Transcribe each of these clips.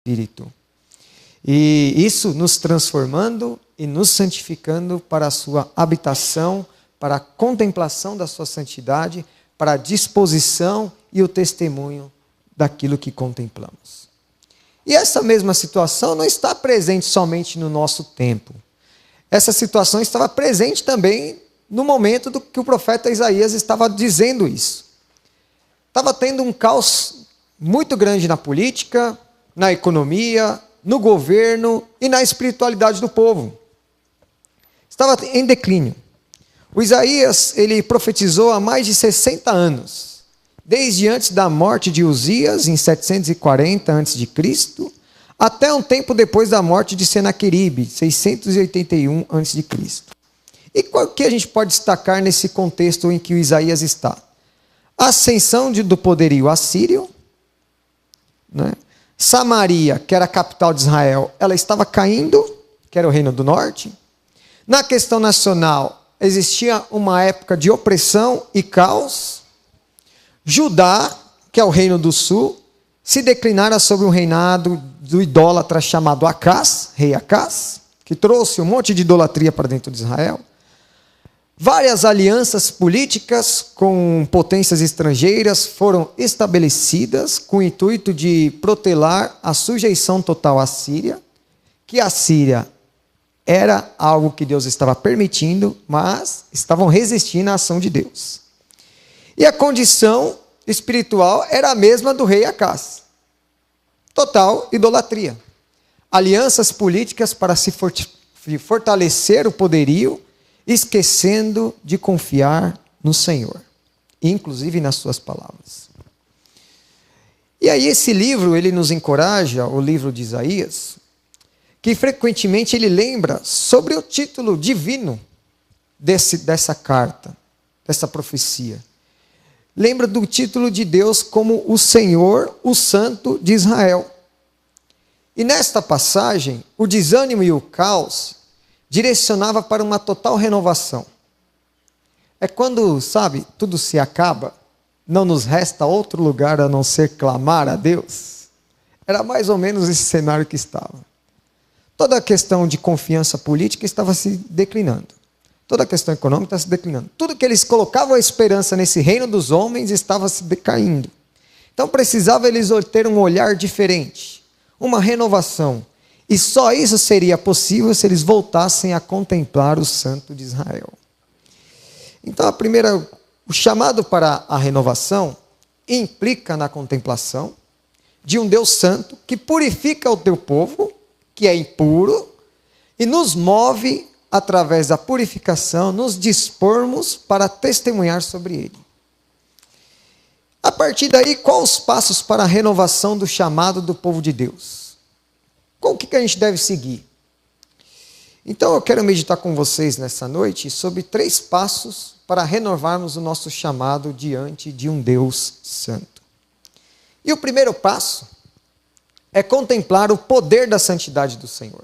Espírito. E isso nos transformando e nos santificando para a sua habitação, para a contemplação da sua santidade, para a disposição e o testemunho daquilo que contemplamos. E essa mesma situação não está presente somente no nosso tempo. Essa situação estava presente também no momento do que o profeta Isaías estava dizendo isso. Estava tendo um caos muito grande na política, na economia, no governo e na espiritualidade do povo. Estava em declínio. O Isaías, ele profetizou há mais de 60 anos, desde antes da morte de Uzias, em 740 a.C., até um tempo depois da morte de Senaqueribe, 681 a.C. E o que a gente pode destacar nesse contexto em que o Isaías está? A ascensão do poderio assírio, né? Samaria, que era a capital de Israel, ela estava caindo, que era o reino do norte. Na questão nacional, existia uma época de opressão e caos. Judá, que é o reino do sul, se declinara sobre um reinado do idólatra chamado Acás, rei Acás, que trouxe um monte de idolatria para dentro de Israel. Várias alianças políticas com potências estrangeiras foram estabelecidas com o intuito de protelar a sujeição total à Síria, que a Síria era algo que Deus estava permitindo, mas estavam resistindo à ação de Deus. E a condição espiritual era a mesma do rei Acás. Total idolatria. Alianças políticas para se fortalecer o poderio, esquecendo de confiar no Senhor, inclusive nas suas palavras. E aí esse livro, ele nos encoraja, o livro de Isaías, que frequentemente ele lembra sobre o título divino dessa carta, dessa profecia. Lembra do título de Deus como o Senhor, o Santo de Israel. E nesta passagem, o desânimo e o caos direcionava para uma total renovação. É quando, sabe, tudo se acaba, não nos resta outro lugar a não ser clamar a Deus. Era mais ou menos esse cenário que estava. Toda a questão de confiança política estava se declinando. Toda a questão econômica estava se declinando. Tudo que eles colocavam a esperança nesse reino dos homens estava se decaindo. Então precisava eles ter um olhar diferente, uma renovação. E só isso seria possível se eles voltassem a contemplar o Santo de Israel. Então o chamado para a renovação implica na contemplação de um Deus santo que purifica o teu povo, que é impuro, e nos move, através da purificação, nos dispormos para testemunhar sobre ele. A partir daí, quais os passos para a renovação do chamado do povo de Deus? O que a gente deve seguir? Então eu quero meditar com vocês nessa noite sobre 3 passos para renovarmos o nosso chamado diante de um Deus santo. E o primeiro passo é contemplar o poder da santidade do Senhor.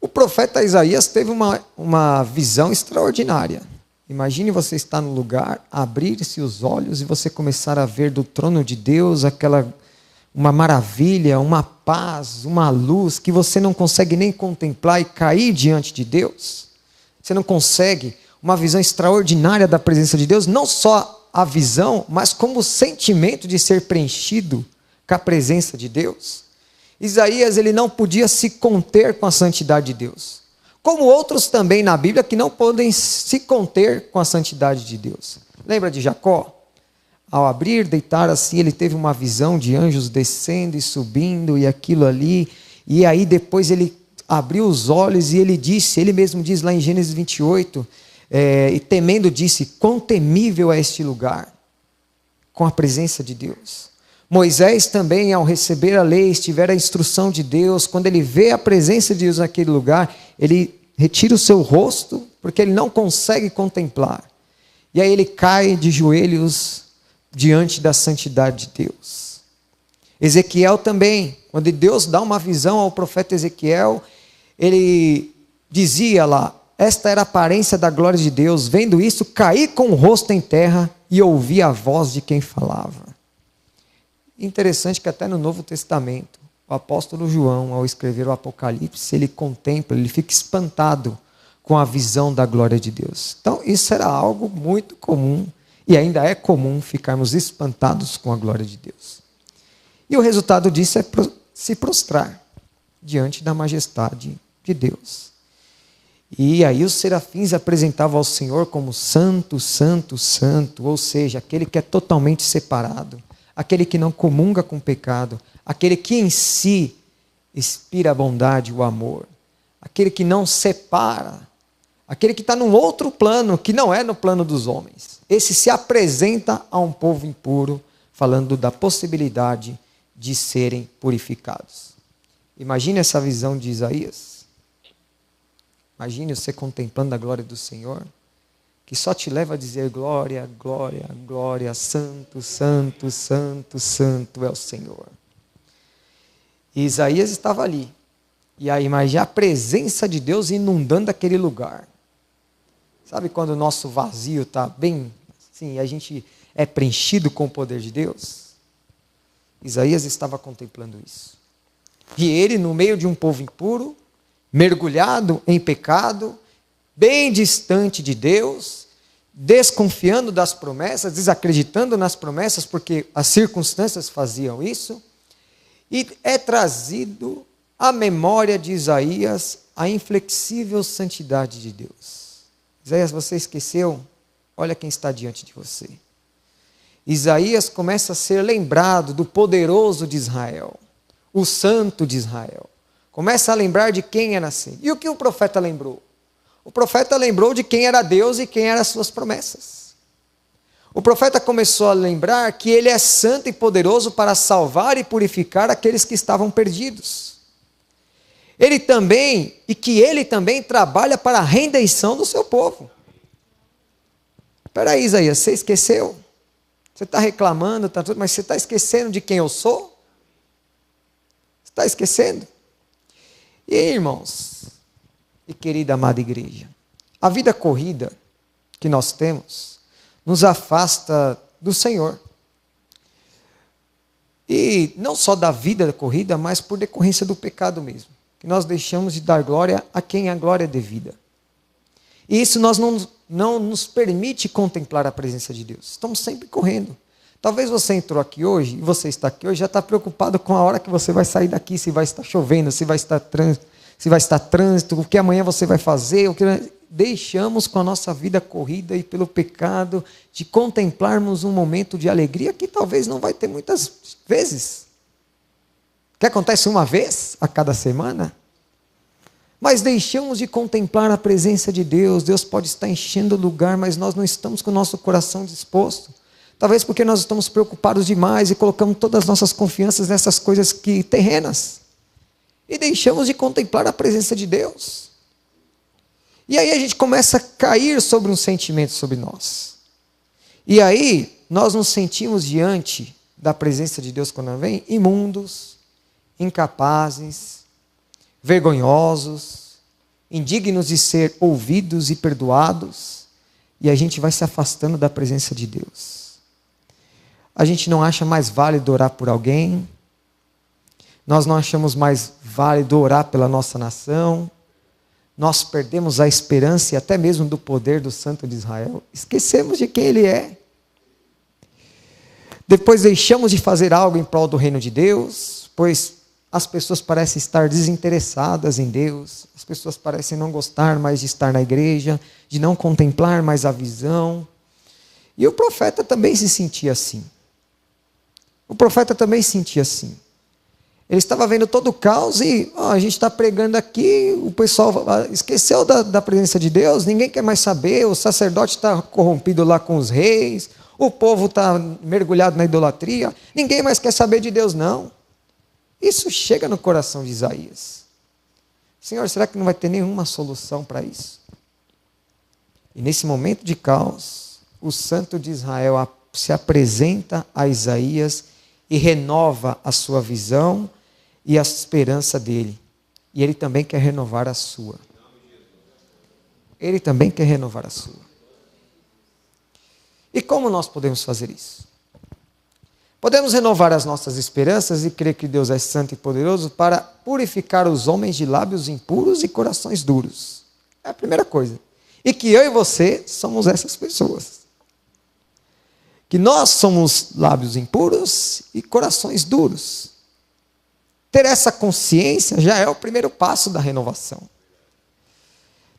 O profeta Isaías teve uma visão extraordinária. Imagine você estar no lugar, abrir-se os olhos e você começar a ver do trono de Deus uma maravilha, uma paz, uma luz que você não consegue nem contemplar e cair diante de Deus. Você não consegue uma visão extraordinária da presença de Deus, não só a visão, mas como o sentimento de ser preenchido com a presença de Deus. Isaías, ele não podia se conter com a santidade de Deus. Como outros também na Bíblia que não podem se conter com a santidade de Deus. Lembra de Jacó? Ao abrir, deitar assim, ele teve uma visão de anjos descendo e subindo e aquilo ali. E aí depois ele abriu os olhos e ele mesmo diz lá em Gênesis 28, e temendo disse, quão temível é este lugar, com a presença de Deus. Moisés também, ao receber a lei, estiver a instrução de Deus, quando ele vê a presença de Deus naquele lugar, ele retira o seu rosto, porque ele não consegue contemplar. E aí ele cai de joelhos diante da santidade de Deus. Ezequiel também, quando Deus dá uma visão ao profeta Ezequiel, ele dizia lá, esta era a aparência da glória de Deus, vendo isso, caí com o rosto em terra e ouvi a voz de quem falava. Interessante que até no Novo Testamento, o apóstolo João, ao escrever o Apocalipse, ele contempla, ele fica espantado com a visão da glória de Deus. Então, isso era algo muito comum, e ainda é comum ficarmos espantados com a glória de Deus. E o resultado disso é se prostrar diante da majestade de Deus. E aí os serafins apresentavam ao Senhor como santo, santo, santo, ou seja, aquele que é totalmente separado, aquele que não comunga com o pecado, aquele que em si inspira a bondade e o amor, aquele que não separa, aquele que está num outro plano, que não é no plano dos homens. Esse se apresenta a um povo impuro, falando da possibilidade de serem purificados. Imagine essa visão de Isaías. Imagine você contemplando a glória do Senhor, que só te leva a dizer glória, glória, glória, santo, santo, santo, santo é o Senhor. E Isaías estava ali. E aí, imagine a presença de Deus inundando aquele lugar. Sabe quando o nosso vazio está bem, assim, a gente é preenchido com o poder de Deus? Isaías estava contemplando isso. E ele, no meio de um povo impuro, mergulhado em pecado, bem distante de Deus, desconfiando das promessas, desacreditando nas promessas, porque as circunstâncias faziam isso, e é trazido à memória de Isaías a inflexível santidade de Deus. Isaías, você esqueceu? Olha quem está diante de você. Isaías começa a ser lembrado do poderoso de Israel, o santo de Israel. Começa a lembrar de quem era assim. E o que o profeta lembrou? O profeta lembrou de quem era Deus e quem eram as suas promessas. O profeta começou a lembrar que ele é santo e poderoso para salvar e purificar aqueles que estavam perdidos. Ele também trabalha para a redenção do seu povo. Espera aí, Isaías, você esqueceu? Você está reclamando, mas você está esquecendo de quem eu sou? Você está esquecendo? E aí, irmãos, e querida amada igreja, a vida corrida que nós temos nos afasta do Senhor. E não só da vida corrida, mas por decorrência do pecado mesmo. Que nós deixamos de dar glória a quem a glória é devida. E isso não nos permite contemplar a presença de Deus. Estamos sempre correndo. Talvez você entrou aqui hoje, e você está aqui hoje, já está preocupado com a hora que você vai sair daqui, se vai estar chovendo, se vai estar trânsito, o que amanhã você vai fazer, deixamos com a nossa vida corrida e pelo pecado de contemplarmos um momento de alegria que talvez não vai ter muitas vezes. Que acontece uma vez a cada semana. Mas deixamos de contemplar a presença de Deus. Deus pode estar enchendo o lugar, mas nós não estamos com o nosso coração disposto. Talvez porque nós estamos preocupados demais e colocamos todas as nossas confianças nessas coisas terrenas. E deixamos de contemplar a presença de Deus. E aí a gente começa a cair sobre um sentimento sobre nós. E aí nós nos sentimos diante da presença de Deus quando ela vem, imundos, incapazes, vergonhosos, indignos de ser ouvidos e perdoados, e a gente vai se afastando da presença de Deus. A gente não acha mais válido orar por alguém, nós não achamos mais válido orar pela nossa nação, nós perdemos a esperança e até mesmo do poder do Santo de Israel, esquecemos de quem Ele é. Depois deixamos de fazer algo em prol do reino de Deus, pois as pessoas parecem estar desinteressadas em Deus, as pessoas parecem não gostar mais de estar na igreja, de não contemplar mais a visão. E o profeta também se sentia assim. O profeta também se sentia assim. Ele estava vendo todo o caos e a gente está pregando aqui, o pessoal esqueceu da presença de Deus, ninguém quer mais saber, o sacerdote está corrompido lá com os reis, o povo está mergulhado na idolatria, ninguém mais quer saber de Deus não. Isso chega no coração de Isaías. Senhor, será que não vai ter nenhuma solução para isso? E nesse momento de caos, o Santo de Israel se apresenta a Isaías e renova a sua visão e a esperança dele. E ele também quer renovar a sua. Ele também quer renovar a sua. E como nós podemos fazer isso? Podemos renovar as nossas esperanças e crer que Deus é santo e poderoso para purificar os homens de lábios impuros e corações duros. É a primeira coisa. E que eu e você somos essas pessoas. Que nós somos lábios impuros e corações duros. Ter essa consciência já é o primeiro passo da renovação.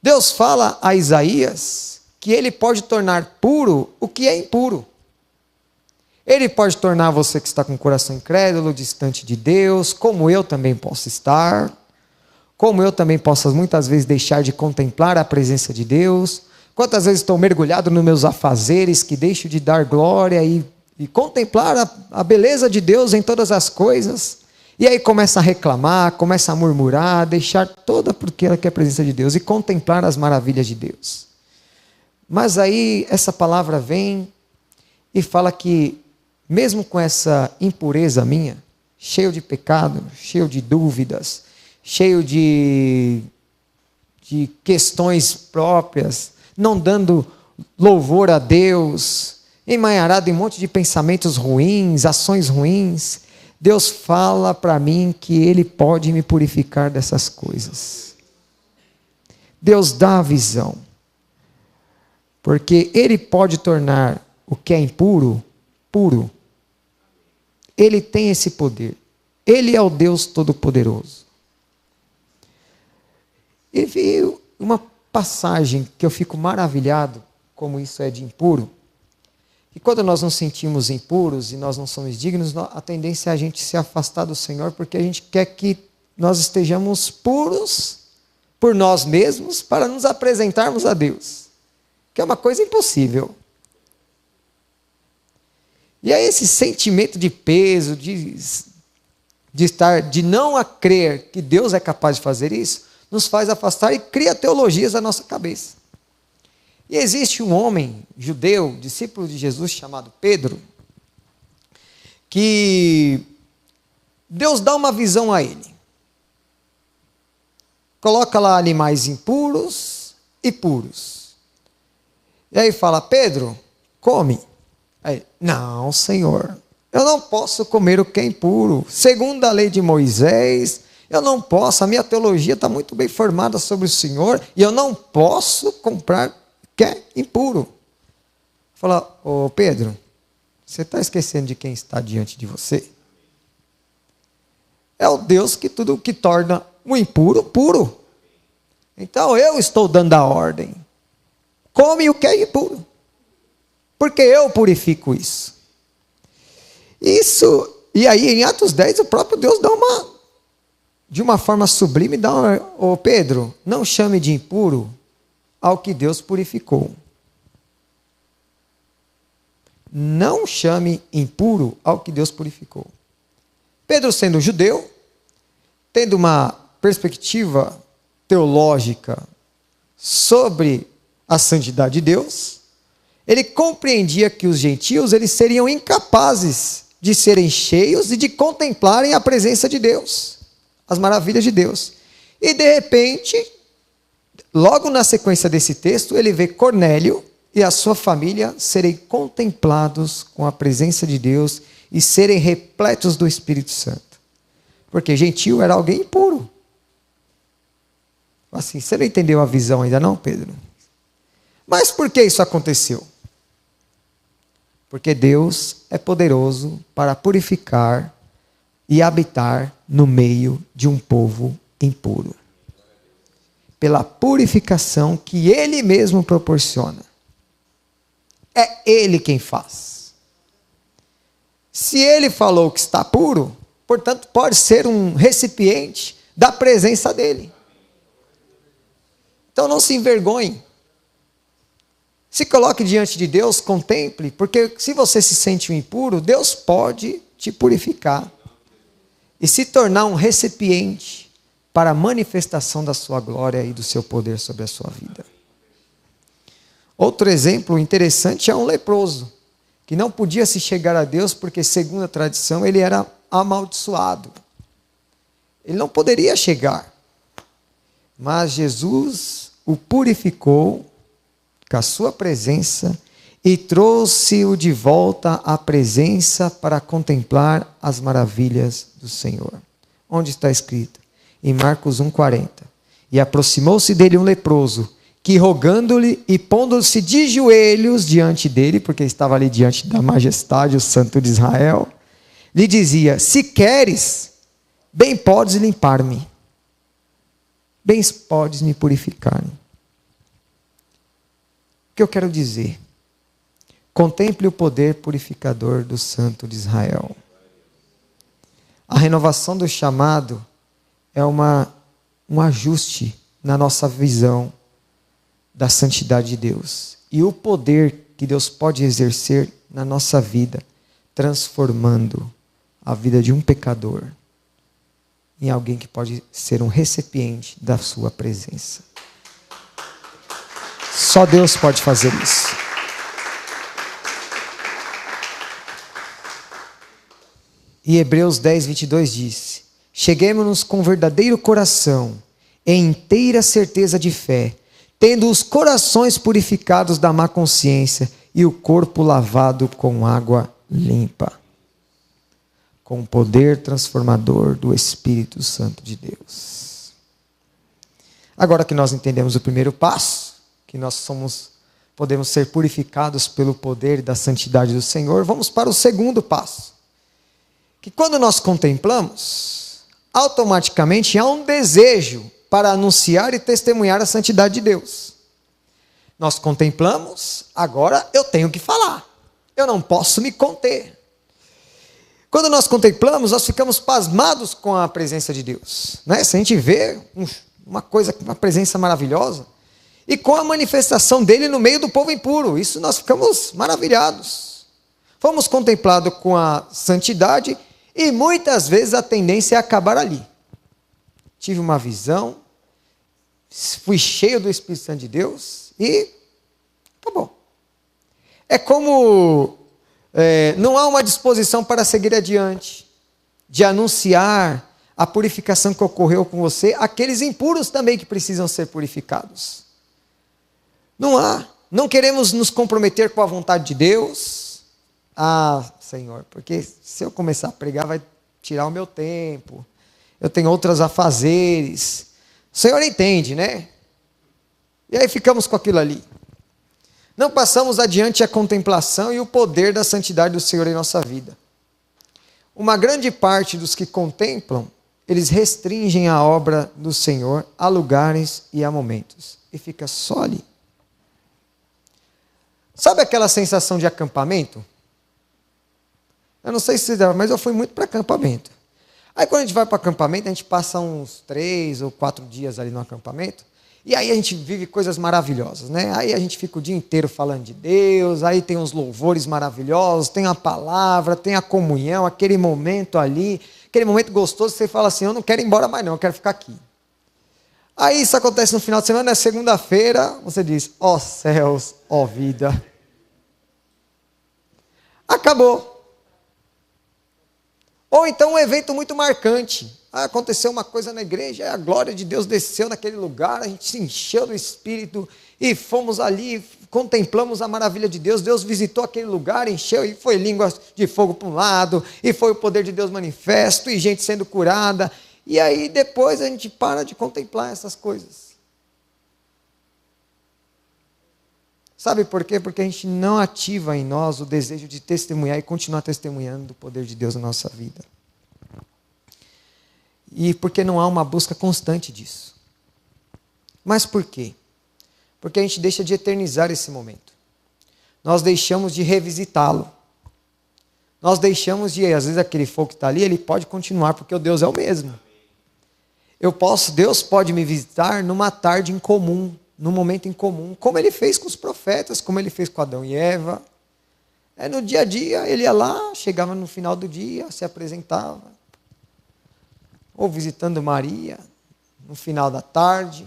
Deus fala a Isaías que ele pode tornar puro o que é impuro. Ele pode tornar você que está com o coração incrédulo, distante de Deus, como eu também posso estar, como eu também posso muitas vezes deixar de contemplar a presença de Deus. Quantas vezes estou mergulhado nos meus afazeres, que deixo de dar glória e contemplar a beleza de Deus em todas as coisas. E aí começa a reclamar, começa a murmurar, deixar toda porque que é a presença de Deus e contemplar as maravilhas de Deus. Mas aí essa palavra vem e fala que mesmo com essa impureza minha, cheio de pecado, cheio de dúvidas, cheio de questões próprias, não dando louvor a Deus, emaranhado em um monte de pensamentos ruins, ações ruins, Deus fala para mim que Ele pode me purificar dessas coisas. Deus dá a visão, porque Ele pode tornar o que é impuro, puro. Ele tem esse poder. Ele é o Deus Todo-Poderoso. E veio uma passagem que eu fico maravilhado, como isso é de impuro. E quando nós nos sentimos impuros e nós não somos dignos, a tendência é a gente se afastar do Senhor, porque a gente quer que nós estejamos puros por nós mesmos para nos apresentarmos a Deus, que é uma coisa impossível. E é esse sentimento de peso, de não crer que Deus é capaz de fazer isso, nos faz afastar e cria teologias na nossa cabeça. E existe um homem judeu, discípulo de Jesus, chamado Pedro, que Deus dá uma visão a ele. Coloca lá animais impuros e puros. E aí fala, Pedro, come. Aí, não, Senhor, eu não posso comer o que é impuro. Segundo a lei de Moisés, eu não posso, a minha teologia está muito bem formada sobre o Senhor, e eu não posso comprar o que é impuro. Fala, ô Pedro, você está esquecendo de quem está diante de você? É o Deus que tudo que torna o impuro, puro. Então eu estou dando a ordem. Come o que é impuro. Porque eu purifico isso. E aí em Atos 10 o próprio Deus dá de uma forma sublime, ô Pedro, não chame de impuro ao que Deus purificou. Não chame impuro ao que Deus purificou. Pedro, sendo judeu, tendo uma perspectiva teológica sobre a santidade de Deus, ele compreendia que os gentios eles seriam incapazes de serem cheios e de contemplarem a presença de Deus, as maravilhas de Deus. E de repente, logo na sequência desse texto, ele vê Cornélio e a sua família serem contemplados com a presença de Deus e serem repletos do Espírito Santo. Porque gentio era alguém impuro. Assim, você não entendeu a visão ainda não, Pedro? Mas por que isso aconteceu? Porque Deus é poderoso para purificar e habitar no meio de um povo impuro. Pela purificação que Ele mesmo proporciona. É Ele quem faz. Se Ele falou que está puro, portanto pode ser um recipiente da presença dEle. Então não se envergonhe. Se coloque diante de Deus, contemple, porque se você se sente um impuro, Deus pode te purificar e se tornar um recipiente para a manifestação da sua glória e do seu poder sobre a sua vida. Outro exemplo interessante é um leproso, que não podia se chegar a Deus porque, segundo a tradição, ele era amaldiçoado. Ele não poderia chegar, mas Jesus o purificou com a sua presença e trouxe-o de volta à presença para contemplar as maravilhas do Senhor. Onde está escrito? Em Marcos 1,40. E aproximou-se dele um leproso, que rogando-lhe e pondo-se de joelhos diante dele, porque estava ali diante da majestade, o Santo de Israel, lhe dizia: se queres, bem podes limpar-me, bem podes me purificar. O que eu quero dizer? Contemple o poder purificador do Santo de Israel. A renovação do chamado é um ajuste na nossa visão da santidade de Deus. E o poder que Deus pode exercer na nossa vida, transformando a vida de um pecador em alguém que pode ser um recipiente da sua presença. Só Deus pode fazer isso. E Hebreus 10, 22 diz: cheguemo-nos com verdadeiro coração, em inteira certeza de fé, tendo os corações purificados da má consciência e o corpo lavado com água limpa, com o poder transformador do Espírito Santo de Deus. Agora que nós entendemos o primeiro passo, que nós podemos ser purificados pelo poder da santidade do Senhor, vamos para o segundo passo. Que quando nós contemplamos, automaticamente há um desejo para anunciar e testemunhar a santidade de Deus. Nós contemplamos, agora eu tenho que falar. Eu não posso me conter. Quando nós contemplamos, nós ficamos pasmados com a presença de Deus. Né? Se a gente vê uma presença maravilhosa, e com a manifestação dele no meio do povo impuro, isso nós ficamos maravilhados. Fomos contemplados com a santidade, e muitas vezes a tendência é acabar ali. Tive uma visão, fui cheio do Espírito Santo de Deus e acabou. É como não há uma disposição para seguir adiante, de anunciar a purificação que ocorreu com você, aqueles impuros também que precisam ser purificados. Não há. Não queremos nos comprometer com a vontade de Deus. Ah, Senhor, porque se eu começar a pregar vai tirar o meu tempo. Eu tenho outros afazeres. O Senhor entende, né? E aí ficamos com aquilo ali. Não passamos adiante a contemplação e o poder da santidade do Senhor em nossa vida. Uma grande parte dos que contemplam, eles restringem a obra do Senhor a lugares e a momentos. E fica só ali. Sabe aquela sensação de acampamento? Eu não sei se você dá, mas eu fui muito para acampamento. Aí quando a gente vai para acampamento, a gente passa uns 3 ou 4 dias ali no acampamento, e aí a gente vive coisas maravilhosas, né? Aí a gente fica o dia inteiro falando de Deus, aí tem uns louvores maravilhosos, tem a palavra, tem a comunhão, aquele momento ali, aquele momento gostoso, você fala assim, eu não quero ir embora mais não, eu quero ficar aqui. Aí isso acontece no final de semana, na segunda-feira, você diz, ó céus, ó vida. Acabou. Ou então um evento muito marcante. Aconteceu uma coisa na igreja, a glória de Deus desceu naquele lugar, a gente se encheu do Espírito e fomos ali, contemplamos a maravilha de Deus, Deus visitou aquele lugar, encheu e foi línguas de fogo para um lado, e foi o poder de Deus manifesto, e gente sendo curada, e aí depois a gente para de contemplar essas coisas. Sabe por quê? Porque a gente não ativa em nós o desejo de testemunhar e continuar testemunhando do poder de Deus na nossa vida. E porque não há uma busca constante disso. Mas por quê? Porque a gente deixa de eternizar esse momento. Nós deixamos de revisitá-lo. Nós deixamos de, às vezes aquele fogo que está ali, ele pode continuar, porque o Deus é o mesmo. Deus pode me visitar numa tarde em comum, num momento em comum, como ele fez com os profetas, como ele fez com Adão e Eva. No dia a dia, ele ia lá, chegava no final do dia, se apresentava. Ou visitando Maria, no final da tarde.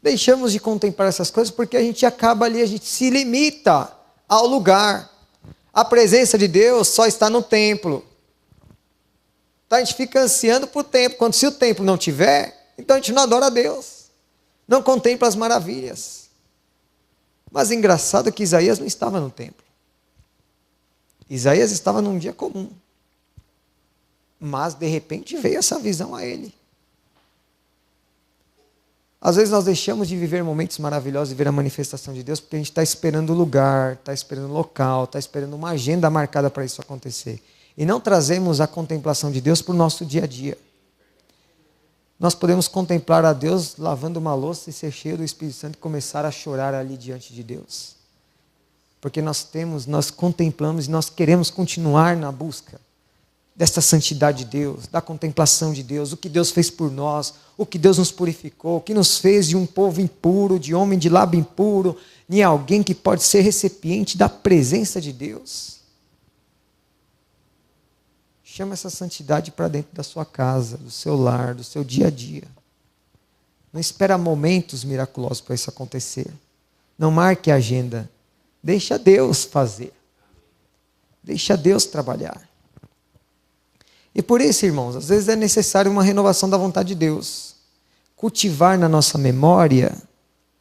Deixamos de contemplar essas coisas porque a gente acaba ali, a gente se limita ao lugar. A presença de Deus só está no templo. Então a gente fica ansiando por templo. Quando se o templo não tiver, então a gente não adora a Deus. Não contempla as maravilhas. Mas engraçado que Isaías não estava no templo. Isaías estava num dia comum. Mas, de repente, veio essa visão a ele. Às vezes nós deixamos de viver momentos maravilhosos e ver a manifestação de Deus porque a gente está esperando o lugar, está esperando o local, está esperando uma agenda marcada para isso acontecer. E não trazemos a contemplação de Deus para o nosso dia a dia. Nós podemos contemplar a Deus lavando uma louça e ser cheio do Espírito Santo e começar a chorar ali diante de Deus. Porque nós contemplamos e nós queremos continuar na busca desta santidade de Deus, da contemplação de Deus, o que Deus fez por nós, o que Deus nos purificou, o que nos fez de um povo impuro, de homem de lábio impuro, de alguém que pode ser recipiente da presença de Deus. Chama essa santidade para dentro da sua casa, do seu lar, do seu dia a dia. Não espera momentos miraculosos para isso acontecer. Não marque a agenda. Deixa Deus fazer. Deixa Deus trabalhar. E por isso, irmãos, às vezes é necessário uma renovação da vontade de Deus. Cultivar na nossa memória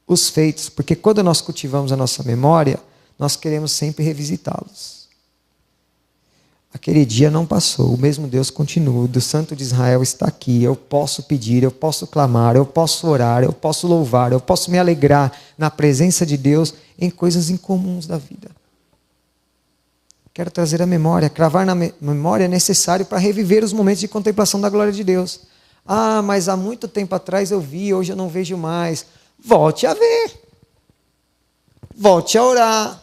os feitos, porque quando nós cultivamos a nossa memória, nós queremos sempre revisitá-los. Aquele dia não passou, o mesmo Deus continua, o Santo de Israel está aqui, eu posso pedir, eu posso clamar, eu posso orar, eu posso louvar, eu posso me alegrar na presença de Deus em coisas incomuns da vida. Quero trazer a memória, cravar na memória é necessário para reviver os momentos de contemplação da glória de Deus. Ah, mas há muito tempo atrás eu vi, hoje eu não vejo mais. Volte a ver. Volte a orar.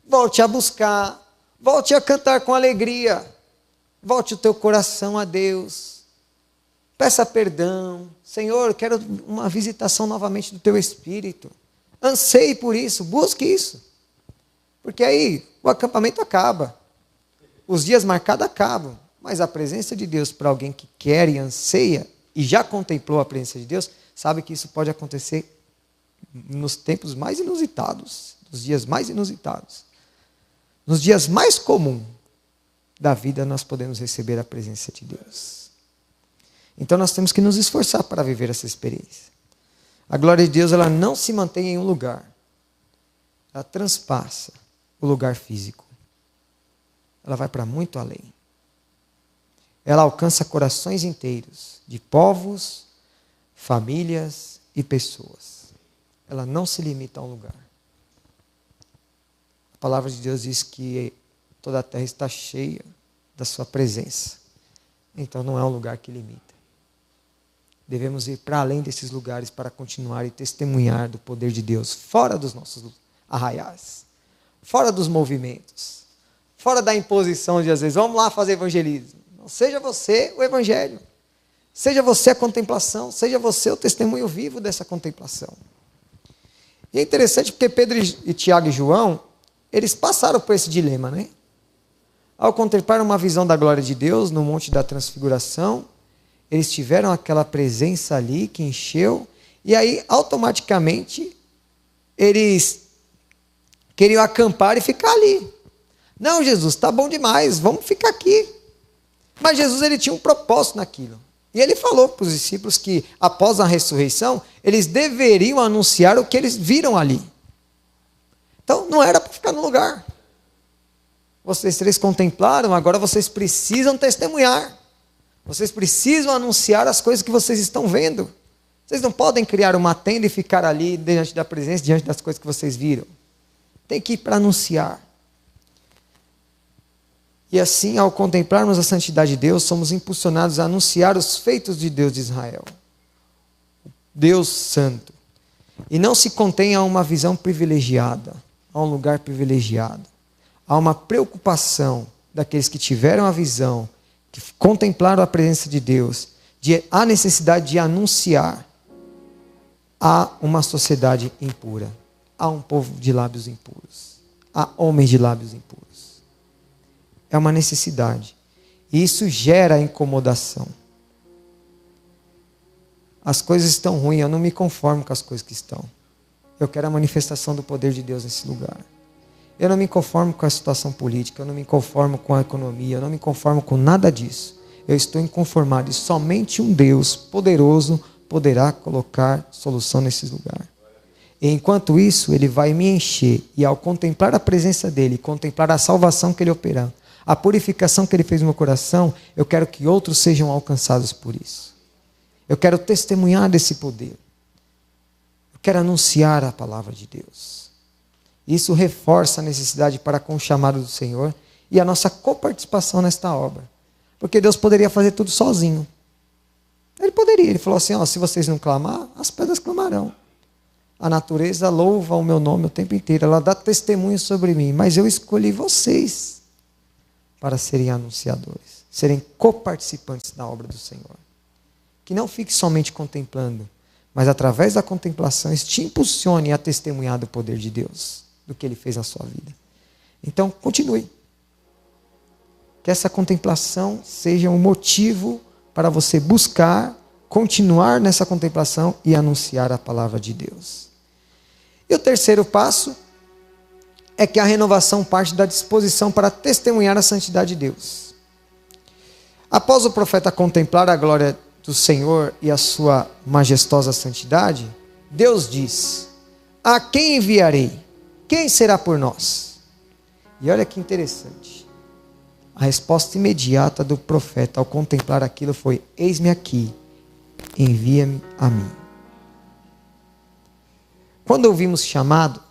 Volte a buscar. Volte a cantar com alegria. Volte o teu coração a Deus. Peça perdão. Senhor, quero uma visitação novamente do teu Espírito. Anseie por isso, busque isso. Porque aí o acampamento acaba. Os dias marcados acabam. Mas a presença de Deus para alguém que quer e anseia e já contemplou a presença de Deus, sabe que isso pode acontecer nos tempos mais inusitados, nos dias mais inusitados. Nos dias mais comuns da vida nós podemos receber a presença de Deus. Então nós temos que nos esforçar para viver essa experiência. A glória de Deus ela não se mantém em um lugar. Ela transpassa o lugar físico. Ela vai para muito além. Ela alcança corações inteiros de povos, famílias e pessoas. Ela não se limita a um lugar. A palavra de Deus diz que toda a terra está cheia da sua presença. Então não é um lugar que limita. Devemos ir para além desses lugares para continuar e testemunhar do poder de Deus, fora dos nossos arraiais, fora dos movimentos, fora da imposição de às vezes, vamos lá fazer evangelismo. Não seja você o evangelho, seja você a contemplação, seja você o testemunho vivo dessa contemplação. E é interessante porque Pedro e Tiago e João, eles passaram por esse dilema, né? Ao contemplar uma visão da glória de Deus no Monte da Transfiguração, eles tiveram aquela presença ali que encheu, e aí automaticamente eles queriam acampar e ficar ali. Não, Jesus, está bom demais, vamos ficar aqui. Mas Jesus ele tinha um propósito naquilo. E ele falou para os discípulos que após a ressurreição, eles deveriam anunciar o que eles viram ali. Então não era para ficar no lugar. Vocês três contemplaram, agora vocês precisam testemunhar. Vocês precisam anunciar as coisas que vocês estão vendo. Vocês não podem criar uma tenda e ficar ali diante da presença, diante das coisas que vocês viram. Tem que ir para anunciar. E assim, ao contemplarmos a santidade de Deus, somos impulsionados a anunciar os feitos de Deus de Israel. Deus Santo. E não se contém a uma visão privilegiada, a um lugar privilegiado. Há uma preocupação daqueles que tiveram a visão, que contemplaram a presença de Deus, de a necessidade de anunciar a uma sociedade impura, a um povo de lábios impuros, a homens de lábios impuros. É uma necessidade. E isso gera incomodação. As coisas estão ruins, eu não me conformo com as coisas que estão. Eu quero a manifestação do poder de Deus nesse lugar. Eu não me conformo com a situação política, eu não me conformo com a economia, eu não me conformo com nada disso. Eu estou inconformado e somente um Deus poderoso poderá colocar solução nesse lugar. E enquanto isso, Ele vai me encher. E ao contemplar a presença dEle, contemplar a salvação que Ele opera, a purificação que Ele fez no meu coração, eu quero que outros sejam alcançados por isso. Eu quero testemunhar desse poder. Eu quero anunciar a palavra de Deus. Isso reforça a necessidade para com o chamado do Senhor e a nossa coparticipação nesta obra. Porque Deus poderia fazer tudo sozinho. Ele poderia. Ele falou assim, ó, se vocês não clamar, as pedras clamarão. A natureza louva o meu nome o tempo inteiro. Ela dá testemunho sobre mim. Mas eu escolhi vocês para serem anunciadores. Serem coparticipantes da obra do Senhor. Que não fique somente contemplando. Mas através da contemplação, isso te impulsione a testemunhar do poder de Deus. Do que Ele fez na sua vida. Então, continue. Que essa contemplação seja um motivo para você buscar, continuar nessa contemplação e anunciar a palavra de Deus. E o terceiro passo é que a renovação parte da disposição para testemunhar a santidade de Deus. Após o profeta contemplar a glória do Senhor e a sua majestosa santidade, Deus diz: a quem enviarei? Quem será por nós? E olha que interessante. A resposta imediata do profeta ao contemplar aquilo foi: eis-me aqui, envia-me a mim. Quando ouvimos chamado,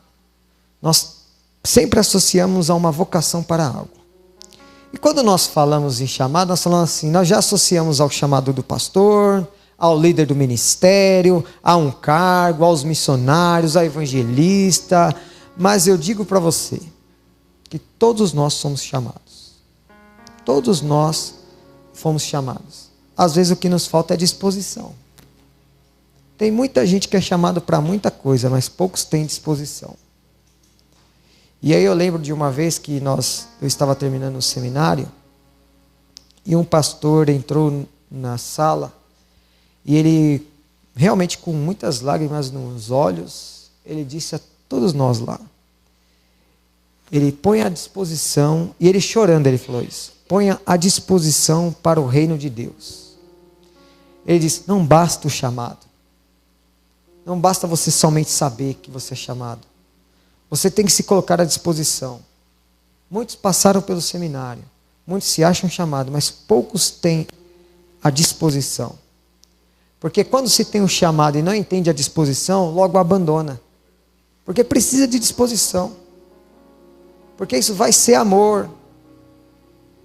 nós sempre associamos a uma vocação para algo. E quando nós falamos em chamado, nós falamos assim, nós já associamos ao chamado do pastor, ao líder do ministério, a um cargo, aos missionários, ao evangelista. Mas eu digo para você que todos nós somos chamados. Todos nós fomos chamados. Às vezes o que nos falta é disposição. Tem muita gente que é chamado para muita coisa, mas poucos têm disposição. E aí eu lembro de uma vez que eu estava terminando o seminário, e um pastor entrou na sala, e ele, realmente com muitas lágrimas nos olhos, ele disse a todos nós lá, ele põe à disposição, e ele chorando, ele falou isso, ponha à disposição para o reino de Deus. Ele diz, não basta o chamado. Não basta você somente saber que você é chamado. Você tem que se colocar à disposição. Muitos passaram pelo seminário. Muitos se acham chamados, mas poucos têm a disposição. Porque quando se tem o chamado e não entende a disposição, logo abandona. Porque precisa de disposição. Porque isso vai ser amor.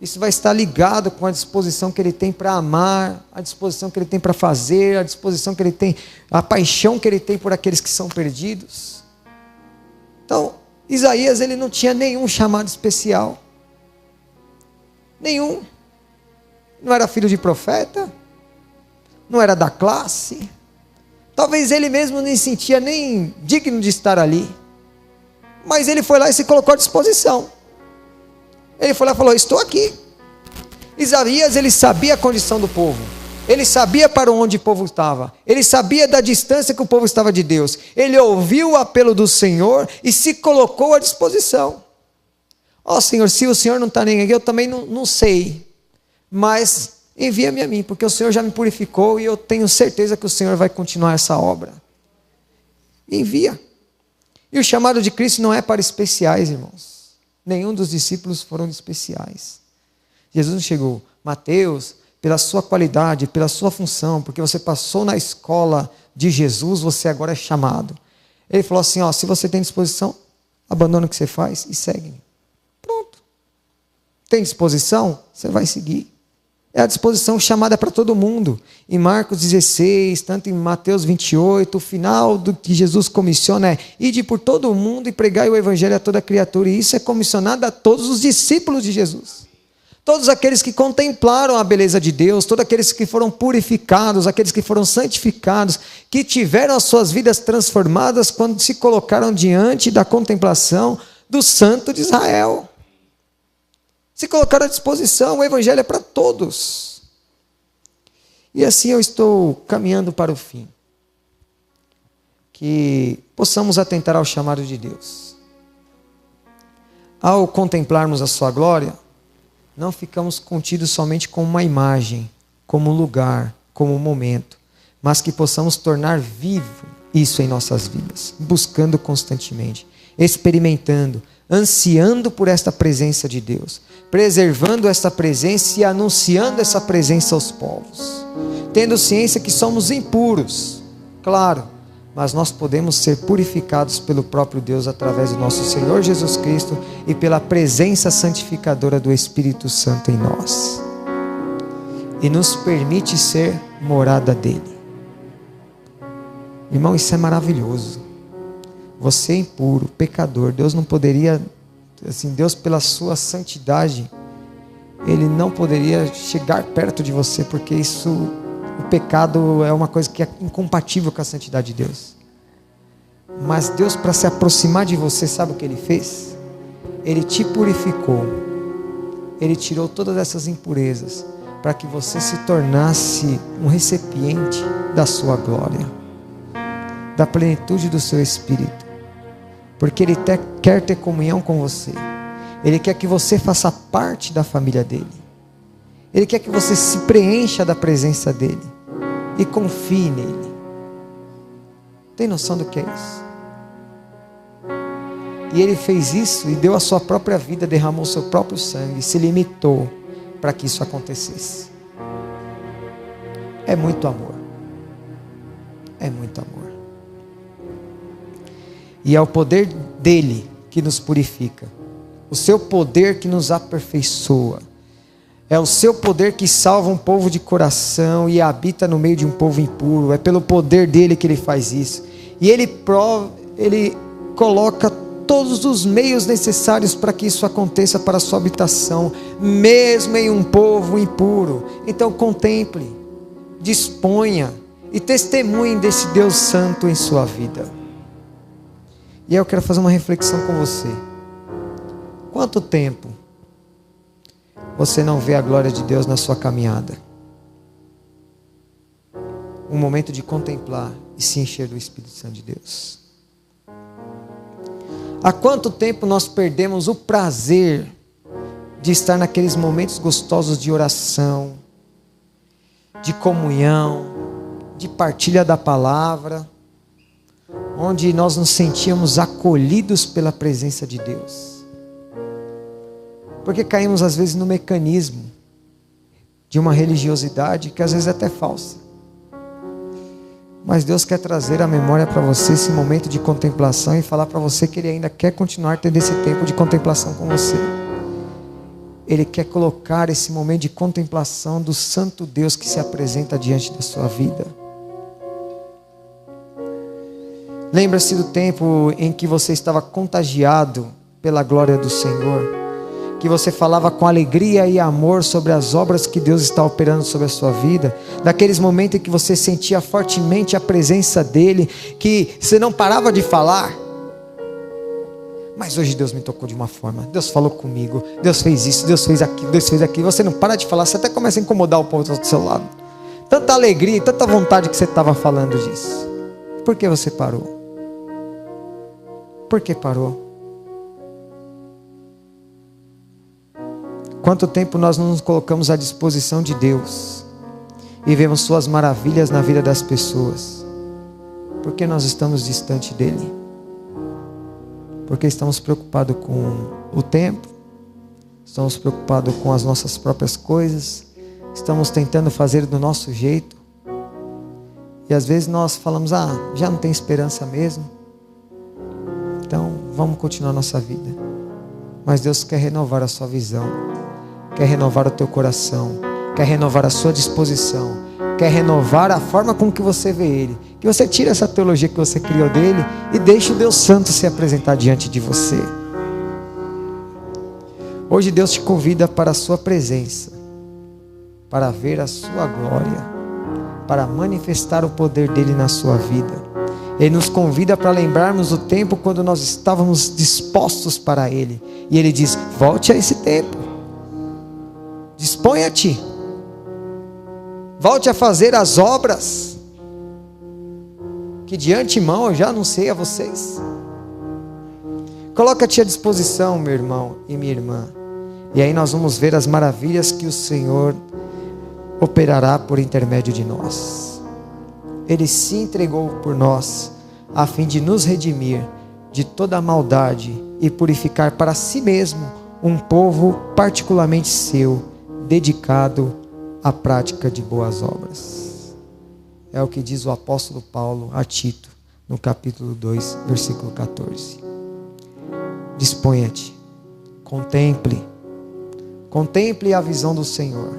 Isso vai estar ligado com a disposição que ele tem para amar, a disposição que ele tem para fazer, a disposição que ele tem, a paixão que ele tem por aqueles que são perdidos. Então, Isaías, ele não tinha nenhum chamado especial. Nenhum. Não era filho de profeta, não era da classe. Talvez ele mesmo nem sentia nem digno de estar ali. Mas ele foi lá e se colocou à disposição. Ele foi lá e falou, estou aqui. Isaías, ele sabia a condição do povo. Ele sabia para onde o povo estava. Ele sabia da distância que o povo estava de Deus. Ele ouviu o apelo do Senhor e se colocou à disposição. Ó Senhor, se o Senhor não está nem aqui, eu também não sei. Mas envia-me a mim, porque o Senhor já me purificou e eu tenho certeza que o Senhor vai continuar essa obra. Envia. E o chamado de Cristo não é para especiais, irmãos. Nenhum dos discípulos foram especiais. Jesus não chegou, Mateus, pela sua qualidade, pela sua função, porque você passou na escola de Jesus, você agora é chamado. Ele falou assim, ó, se você tem disposição, abandona o que você faz e segue-me. Pronto. Tem disposição? Você vai seguir. É a disposição chamada para todo mundo. Em Marcos 16, tanto em Mateus 28, o final do que Jesus comissiona é ide por todo o mundo e pregai o evangelho a toda criatura. E isso é comissionado a todos os discípulos de Jesus. Todos aqueles que contemplaram a beleza de Deus, todos aqueles que foram purificados, aqueles que foram santificados, que tiveram as suas vidas transformadas quando se colocaram diante da contemplação do Santo de Israel. Se colocaram à disposição, o evangelho é para todos. E assim eu estou caminhando para o fim. Que possamos atentar ao chamado de Deus. Ao contemplarmos a sua glória, não ficamos contidos somente com uma imagem, como um lugar, como um momento, mas que possamos tornar vivo isso em nossas vidas, buscando constantemente, experimentando, ansiando por esta presença de Deus, preservando esta presença e anunciando essa presença aos povos, tendo ciência que somos impuros, claro, mas nós podemos ser purificados pelo próprio Deus através do nosso Senhor Jesus Cristo e pela presença santificadora do Espírito Santo em nós, e nos permite ser morada dele. Irmão, isso é maravilhoso. Você é impuro, pecador, Deus não poderia, assim, Deus pela sua santidade, Ele não poderia chegar perto de você, porque isso, o pecado é uma coisa que é incompatível com a santidade de Deus. Mas Deus, para se aproximar de você, sabe o que Ele fez? Ele te purificou, Ele tirou todas essas impurezas, para que você se tornasse um recipiente da sua glória, da plenitude do seu Espírito, porque Ele quer ter comunhão com você, Ele quer que você faça parte da família dEle, Ele quer que você se preencha da presença dEle, e confie nele. Tem noção do que é isso? E Ele fez isso, e deu a sua própria vida, derramou o seu próprio sangue, e se limitou para que isso acontecesse. É muito amor, é muito amor. E é o poder dele que nos purifica, o seu poder que nos aperfeiçoa, é o seu poder que salva um povo de coração e habita no meio de um povo impuro. É pelo poder dele que ele faz isso, e ele coloca todos os meios necessários para que isso aconteça para a sua habitação, mesmo em um povo impuro. Então contemple, disponha e testemunhe desse Deus santo em sua vida. E aí eu quero fazer uma reflexão com você. Quanto tempo você não vê a glória de Deus na sua caminhada? Um momento de contemplar e se encher do Espírito Santo de Deus. Há quanto tempo nós perdemos o prazer de estar naqueles momentos gostosos de oração, de comunhão, de partilha da palavra, onde nós nos sentíamos acolhidos pela presença de Deus? Porque caímos às vezes no mecanismo de uma religiosidade que às vezes é até falsa. Mas Deus quer trazer à memória para você esse momento de contemplação e falar para você que Ele ainda quer continuar tendo esse tempo de contemplação com você. Ele quer colocar esse momento de contemplação do santo Deus que se apresenta diante da sua vida. Lembra-se do tempo em que você estava contagiado pela glória do Senhor, que você falava com alegria e amor sobre as obras que Deus está operando sobre a sua vida, daqueles momentos em que você sentia fortemente a presença dEle, que você não parava de falar, mas hoje Deus me tocou de uma forma, Deus falou comigo, Deus fez isso, Deus fez aquilo, Deus fez aquilo. Você não para de falar, você até começa a incomodar o povo do seu lado, tanta alegria, tanta vontade que você estava falando disso. Por que você parou? Por que parou? Quanto tempo nós não nos colocamos à disposição de Deus e vemos suas maravilhas na vida das pessoas? Por que nós estamos distante dEle? Porque estamos preocupados com o tempo, estamos preocupados com as nossas próprias coisas, estamos tentando fazer do nosso jeito, e às vezes nós falamos, já não tem esperança mesmo, então vamos continuar nossa vida. Mas Deus quer renovar a sua visão, quer renovar o teu coração, quer renovar a sua disposição, quer renovar a forma com que você vê Ele, que você tire essa teologia que você criou dele e deixe o Deus Santo se apresentar diante de você. Hoje Deus te convida para a sua presença, para ver a sua glória, para manifestar o poder dele na sua vida. Ele nos convida para lembrarmos o tempo quando nós estávamos dispostos para Ele, e Ele diz, volte a esse tempo, disponha-te, volte a fazer as obras que de antemão eu já anunciei a vocês. Coloca-te à disposição, meu irmão e minha irmã, e aí nós vamos ver as maravilhas que o Senhor operará por intermédio de nós. Ele se entregou por nós, a fim de nos redimir de toda a maldade e purificar para si mesmo um povo particularmente seu, dedicado à prática de boas obras. É o que diz o apóstolo Paulo a Tito, no capítulo 2, versículo 14. Disponha-te, contemple a visão do Senhor.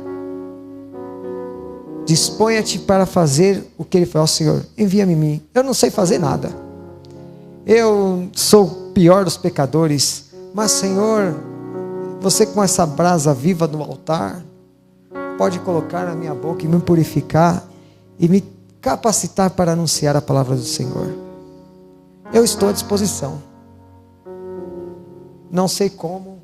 Disponha-te para fazer o que Ele falou: Senhor, envia-me a mim. Eu não sei fazer nada. Eu sou o pior dos pecadores. Mas, Senhor, você com essa brasa viva no altar, pode colocar na minha boca e me purificar e me capacitar para anunciar a palavra do Senhor. Eu estou à disposição. Não sei como,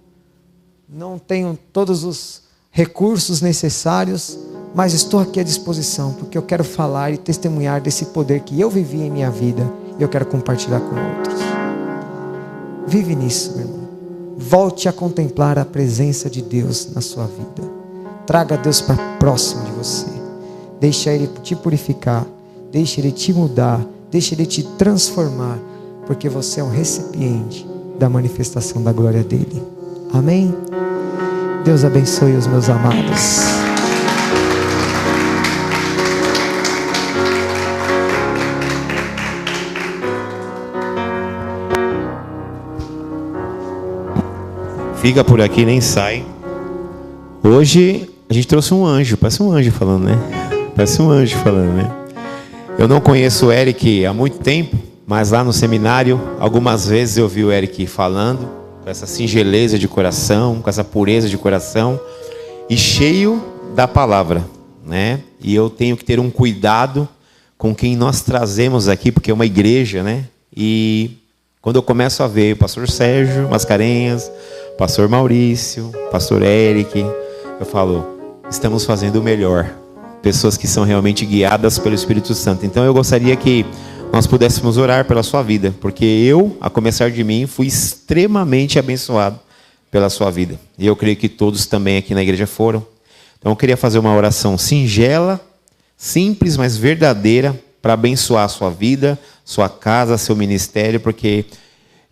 não tenho todos os recursos necessários, mas estou aqui à disposição, porque eu quero falar e testemunhar desse poder que eu vivi em minha vida e eu quero compartilhar com outros. Vive nisso, meu irmão. Volte a contemplar a presença de Deus na sua vida. Traga Deus para próximo de você. Deixa Ele te purificar, deixa Ele te mudar, deixa Ele te transformar, porque você é um recipiente da manifestação da glória dEle. Amém? Deus abençoe os meus amados. Fica por aqui, nem sai. Hoje a gente trouxe um anjo, parece um anjo falando, né? Parece um anjo falando, né? Eu não conheço o Eric há muito tempo, mas lá no seminário, algumas vezes eu vi o Eric falando, com essa singeleza de coração, com essa pureza de coração, e cheio da palavra, né? E eu tenho que ter um cuidado com quem nós trazemos aqui, porque é uma igreja, né? E quando eu começo a ver o pastor Sérgio Mascarenhas, pastor Maurício, pastor Eric, eu falo, estamos fazendo o melhor. Pessoas que são realmente guiadas pelo Espírito Santo. Então eu gostaria que nós pudéssemos orar pela sua vida, porque eu, a começar de mim, fui extremamente abençoado pela sua vida. E eu creio que todos também aqui na igreja foram. Então eu queria fazer uma oração singela, simples, mas verdadeira, para abençoar a sua vida, sua casa, seu ministério, porque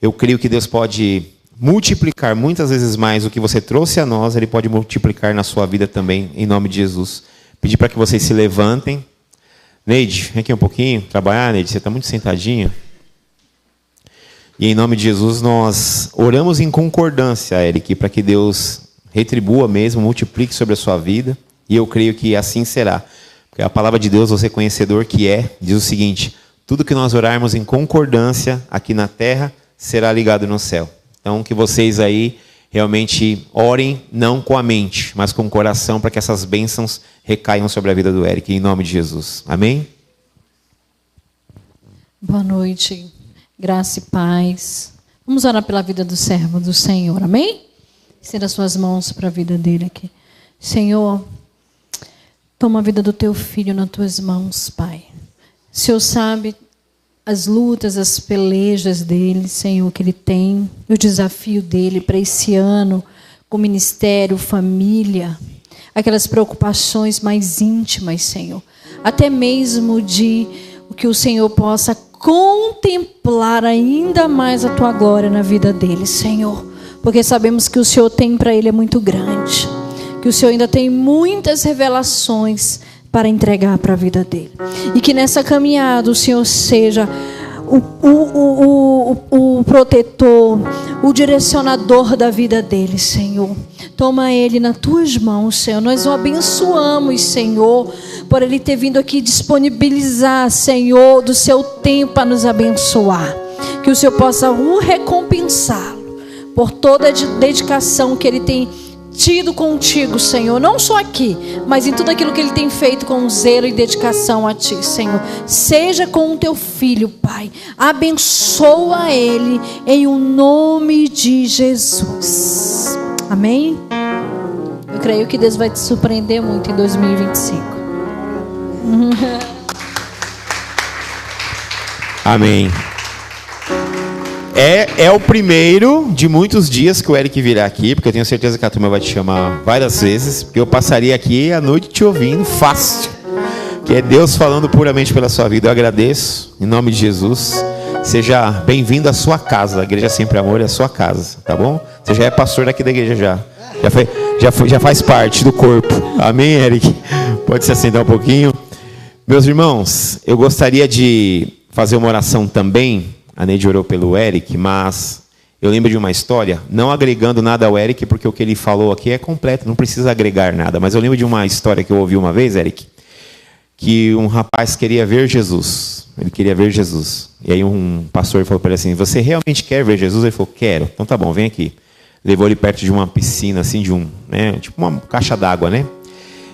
eu creio que Deus pode multiplicar muitas vezes mais o que você trouxe a nós, Ele pode multiplicar na sua vida também, em nome de Jesus. Pedir para que vocês se levantem. Neide, vem aqui um pouquinho, trabalhar, Neide, você está muito sentadinha. E em nome de Jesus nós oramos em concordância, Eric, para que Deus retribua mesmo, multiplique sobre a sua vida, e eu creio que assim será. Porque a palavra de Deus, você conhecedor que é, diz o seguinte: tudo que nós orarmos em concordância aqui na terra, será ligado no céu. Então, que vocês aí realmente orem, não com a mente, mas com o coração, para que essas bênçãos recaiam sobre a vida do Eric, em nome de Jesus. Amém? Boa noite, graça e paz. Vamos orar pela vida do servo do Senhor, amém? Estenda as suas mãos para a vida dele aqui. Senhor, toma a vida do teu filho nas tuas mãos, Pai. O Senhor sabe as lutas, as pelejas dele, Senhor, que ele tem, o desafio dele para esse ano, com ministério, família, aquelas preocupações mais íntimas, Senhor, até mesmo de que o Senhor possa contemplar ainda mais a tua glória na vida dele, Senhor, porque sabemos que o Senhor tem para ele é muito grande, que o Senhor ainda tem muitas revelações para entregar para a vida dele. E que nessa caminhada o Senhor seja o protetor, o direcionador da vida dele, Senhor. Toma ele nas tuas mãos, Senhor. Nós o abençoamos, Senhor, por ele ter vindo aqui disponibilizar, Senhor, do seu tempo a nos abençoar. Que o Senhor possa o recompensá-lo por toda a dedicação que ele tem tido contigo, Senhor, não só aqui, mas em tudo aquilo que ele tem feito com zelo e dedicação a ti, Senhor. Seja com o teu filho, Pai. Abençoa ele em o nome de Jesus. Amém? Eu creio que Deus vai te surpreender muito em 2025. Amém. É o primeiro de muitos dias que o Eric virá aqui, porque eu tenho certeza que a turma vai te chamar várias vezes, porque eu passaria aqui a noite te ouvindo fácil, que é Deus falando puramente pela sua vida. Eu agradeço, em nome de Jesus. seja bem-vindo à sua casa. A Igreja Sempre Amor é a sua casa, tá bom? Você já é pastor daqui da igreja já faz parte do corpo. Amém, Eric? Pode se assentar um pouquinho. Meus irmãos, eu gostaria de fazer uma oração também. A Neide orou pelo Eric, mas eu lembro de uma história, não agregando nada ao Eric, porque o que ele falou aqui é completo, não precisa agregar nada. Mas eu lembro de uma história que eu ouvi uma vez, Eric, que um rapaz queria ver Jesus. Ele queria ver Jesus. E aí um pastor falou para ele assim, você realmente quer ver Jesus? Ele falou, quero. Então tá bom, vem aqui. Levou ele perto de uma piscina, assim, tipo uma caixa d'água, né?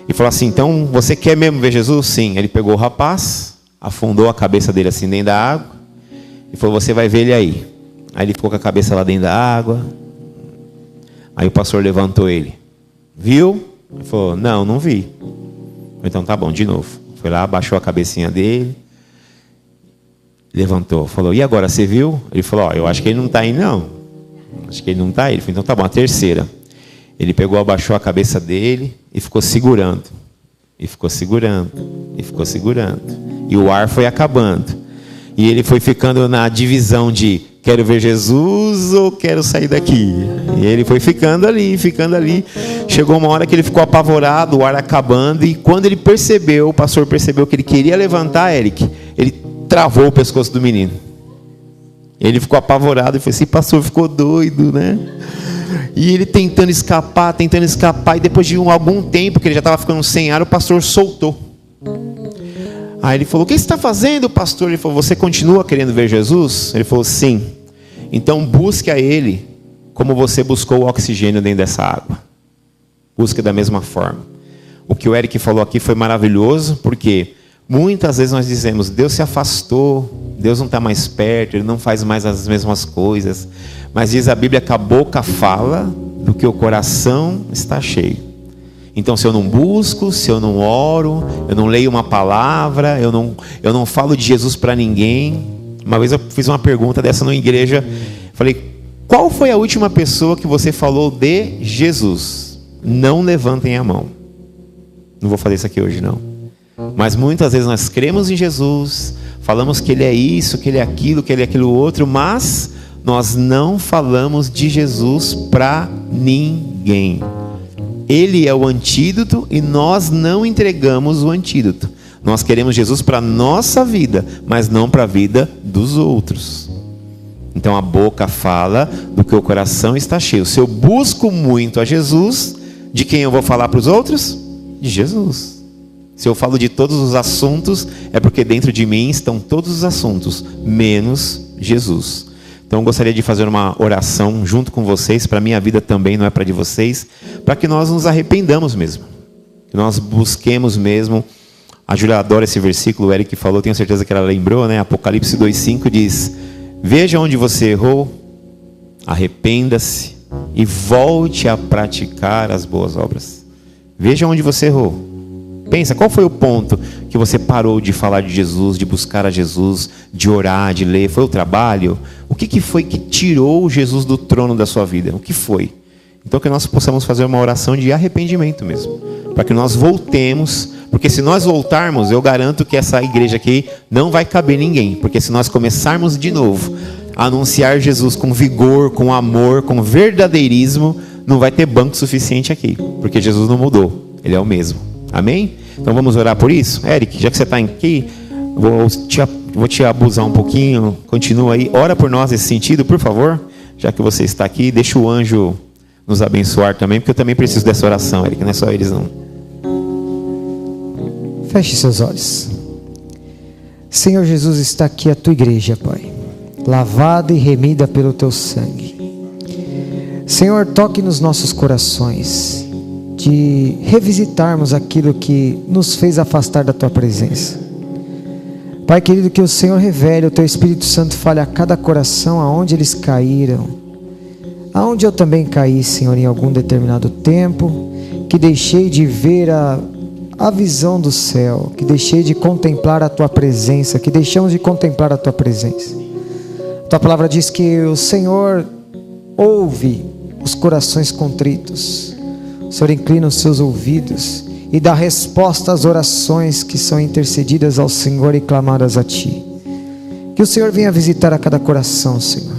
E falou assim, então você quer mesmo ver Jesus? Sim. Ele pegou o rapaz, afundou a cabeça dele assim dentro da água e falou, você vai ver ele aí. Aí ele ficou com a cabeça lá dentro da água. Aí o pastor levantou ele. Viu? Ele falou, não vi. Então tá bom, de novo. Foi lá, abaixou a cabecinha dele. Levantou, falou, e agora, você viu? Ele falou, eu acho que ele não está aí não. Acho que ele não está aí. Ele falou, então tá bom, a terceira. Ele pegou, abaixou a cabeça dele e ficou segurando. E ficou segurando. E ficou segurando. E o ar foi acabando. E ele foi ficando na divisão de quero ver Jesus ou quero sair daqui. E ele foi ficando ali, ficando ali. Chegou uma hora que ele ficou apavorado, o ar acabando. E quando ele percebeu, o pastor percebeu que ele queria levantar, Eric, ele travou o pescoço do menino. Ele ficou apavorado e falou assim, pastor, ficou doido, né? E ele tentando escapar, e depois de algum tempo, que ele já estava ficando sem ar, o pastor soltou. Aí ele falou, o que você está fazendo, pastor? Ele falou, você continua querendo ver Jesus? Ele falou, sim. Então busque a Ele como você buscou o oxigênio dentro dessa água. Busque da mesma forma. O que o Eric falou aqui foi maravilhoso, porque muitas vezes nós dizemos, Deus se afastou, Deus não está mais perto, Ele não faz mais as mesmas coisas. Mas diz a Bíblia que a boca fala do que o coração está cheio. Então se eu não busco, se eu não oro, eu não leio uma palavra, eu não falo de Jesus para ninguém. Uma vez eu fiz uma pergunta dessa numa igreja, falei, qual foi a última pessoa que você falou de Jesus? Não levantem a mão. Não vou fazer isso aqui hoje não. Mas muitas vezes nós cremos em Jesus, falamos que Ele é isso, que Ele é aquilo, que Ele é aquilo outro, mas nós não falamos de Jesus para ninguém. Ele é o antídoto e nós não entregamos o antídoto. Nós queremos Jesus para a nossa vida, mas não para a vida dos outros. Então a boca fala do que o coração está cheio. Se eu busco muito a Jesus, de quem eu vou falar para os outros? De Jesus. Se eu falo de todos os assuntos, é porque dentro de mim estão todos os assuntos, menos Jesus. Então eu gostaria de fazer uma oração junto com vocês, para a minha vida também, não é para de vocês, para que nós nos arrependamos mesmo. Que nós busquemos mesmo. A Júlia adora esse versículo, o Eric falou, tenho certeza que ela lembrou, né? Apocalipse 2,5 diz, veja onde você errou, arrependa-se e volte a praticar as boas obras. Veja onde você errou. Pensa, qual foi o ponto que você parou de falar de Jesus, de buscar a Jesus, de orar, de ler? Foi o trabalho? O que foi que tirou Jesus do trono da sua vida? O que foi? Então que nós possamos fazer uma oração de arrependimento mesmo. Para que nós voltemos. Porque se nós voltarmos, eu garanto que essa igreja aqui não vai caber ninguém. Porque se nós começarmos de novo a anunciar Jesus com vigor, com amor, com verdadeirismo, não vai ter banco suficiente aqui. Porque Jesus não mudou. Ele é o mesmo. Amém? Então vamos orar por isso? Eric, já que você está aqui, vou te abusar um pouquinho. Continua aí. Ora por nós nesse sentido, por favor. Já que você está aqui, deixa o anjo nos abençoar também, porque eu também preciso dessa oração, Eric. Não é só eles não. Feche seus olhos. Senhor Jesus, está aqui a tua igreja, Pai, lavada e remida pelo teu sangue. Senhor, toque nos nossos corações, de revisitarmos aquilo que nos fez afastar da tua presença. Pai querido, que o Senhor revele, o teu Espírito Santo fale a cada coração aonde eles caíram, aonde eu também caí, Senhor, em algum determinado tempo, que deixei de ver a visão do céu, que deixei de contemplar a tua presença, que deixamos de contemplar a tua presença. Tua palavra diz que o Senhor ouve os corações contritos. O Senhor inclina os seus ouvidos e dá resposta às orações que são intercedidas ao Senhor e clamadas a Ti. Que o Senhor venha visitar a cada coração, Senhor.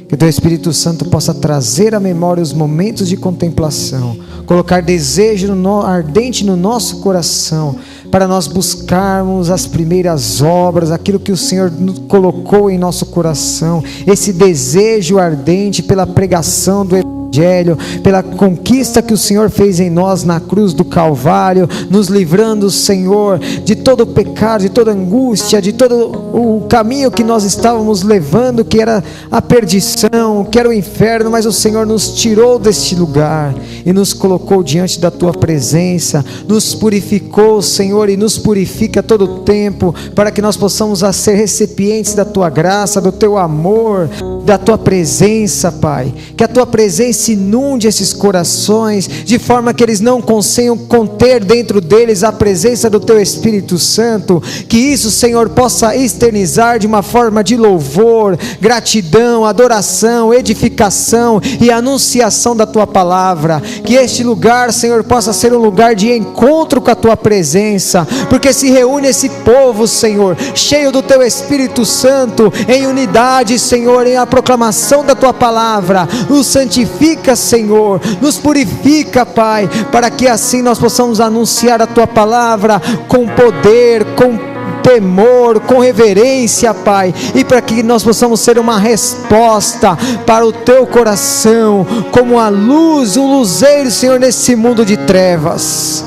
Que o Teu Espírito Santo possa trazer à memória os momentos de contemplação, colocar desejo ardente no nosso coração, para nós buscarmos as primeiras obras, aquilo que o Senhor colocou em nosso coração, esse desejo ardente pela pregação do Evangelho, pela conquista que o Senhor fez em nós na cruz do Calvário, nos livrando, Senhor, de todo o pecado, de toda angústia, de todo o caminho que nós estávamos levando, que era a perdição, que era o inferno, mas o Senhor nos tirou deste lugar e nos colocou diante da Tua presença, nos purificou, Senhor, e nos purifica todo o tempo, para que nós possamos ser recipientes da Tua graça, do Teu amor, da Tua presença, Pai. Que a Tua presença inunde esses corações, de forma que eles não consigam conter dentro deles a presença do Teu Espírito Santo. Que isso, Senhor, possa externizar de uma forma de louvor, gratidão, adoração, edificação e anunciação da Tua palavra. Que este lugar, Senhor, possa ser um lugar de encontro com a Tua presença, porque se reúne esse povo, Senhor, cheio do Teu Espírito Santo, em unidade, Senhor, em a proclamação da Tua palavra. Nos santifica, Senhor, nos purifica, Pai, para que assim nós possamos anunciar a Tua palavra com poder, com temor, com reverência, Pai, e para que nós possamos ser uma resposta para o Teu coração, como a luz, um luzeiro, Senhor, nesse mundo de trevas.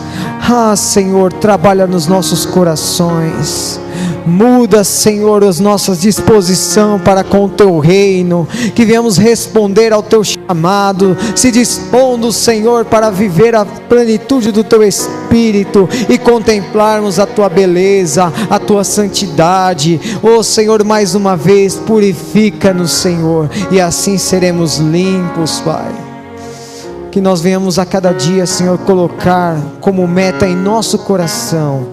Senhor, trabalha nos nossos corações, muda, Senhor, as nossas disposição para com o Teu reino, que venhamos responder ao Teu chamado, se dispondo, Senhor, para viver a plenitude do Teu Espírito e contemplarmos a Tua beleza, a Tua santidade. Senhor, mais uma vez, purifica-nos, Senhor, e assim seremos limpos, Pai. Que nós venhamos a cada dia, Senhor, colocar como meta em nosso coração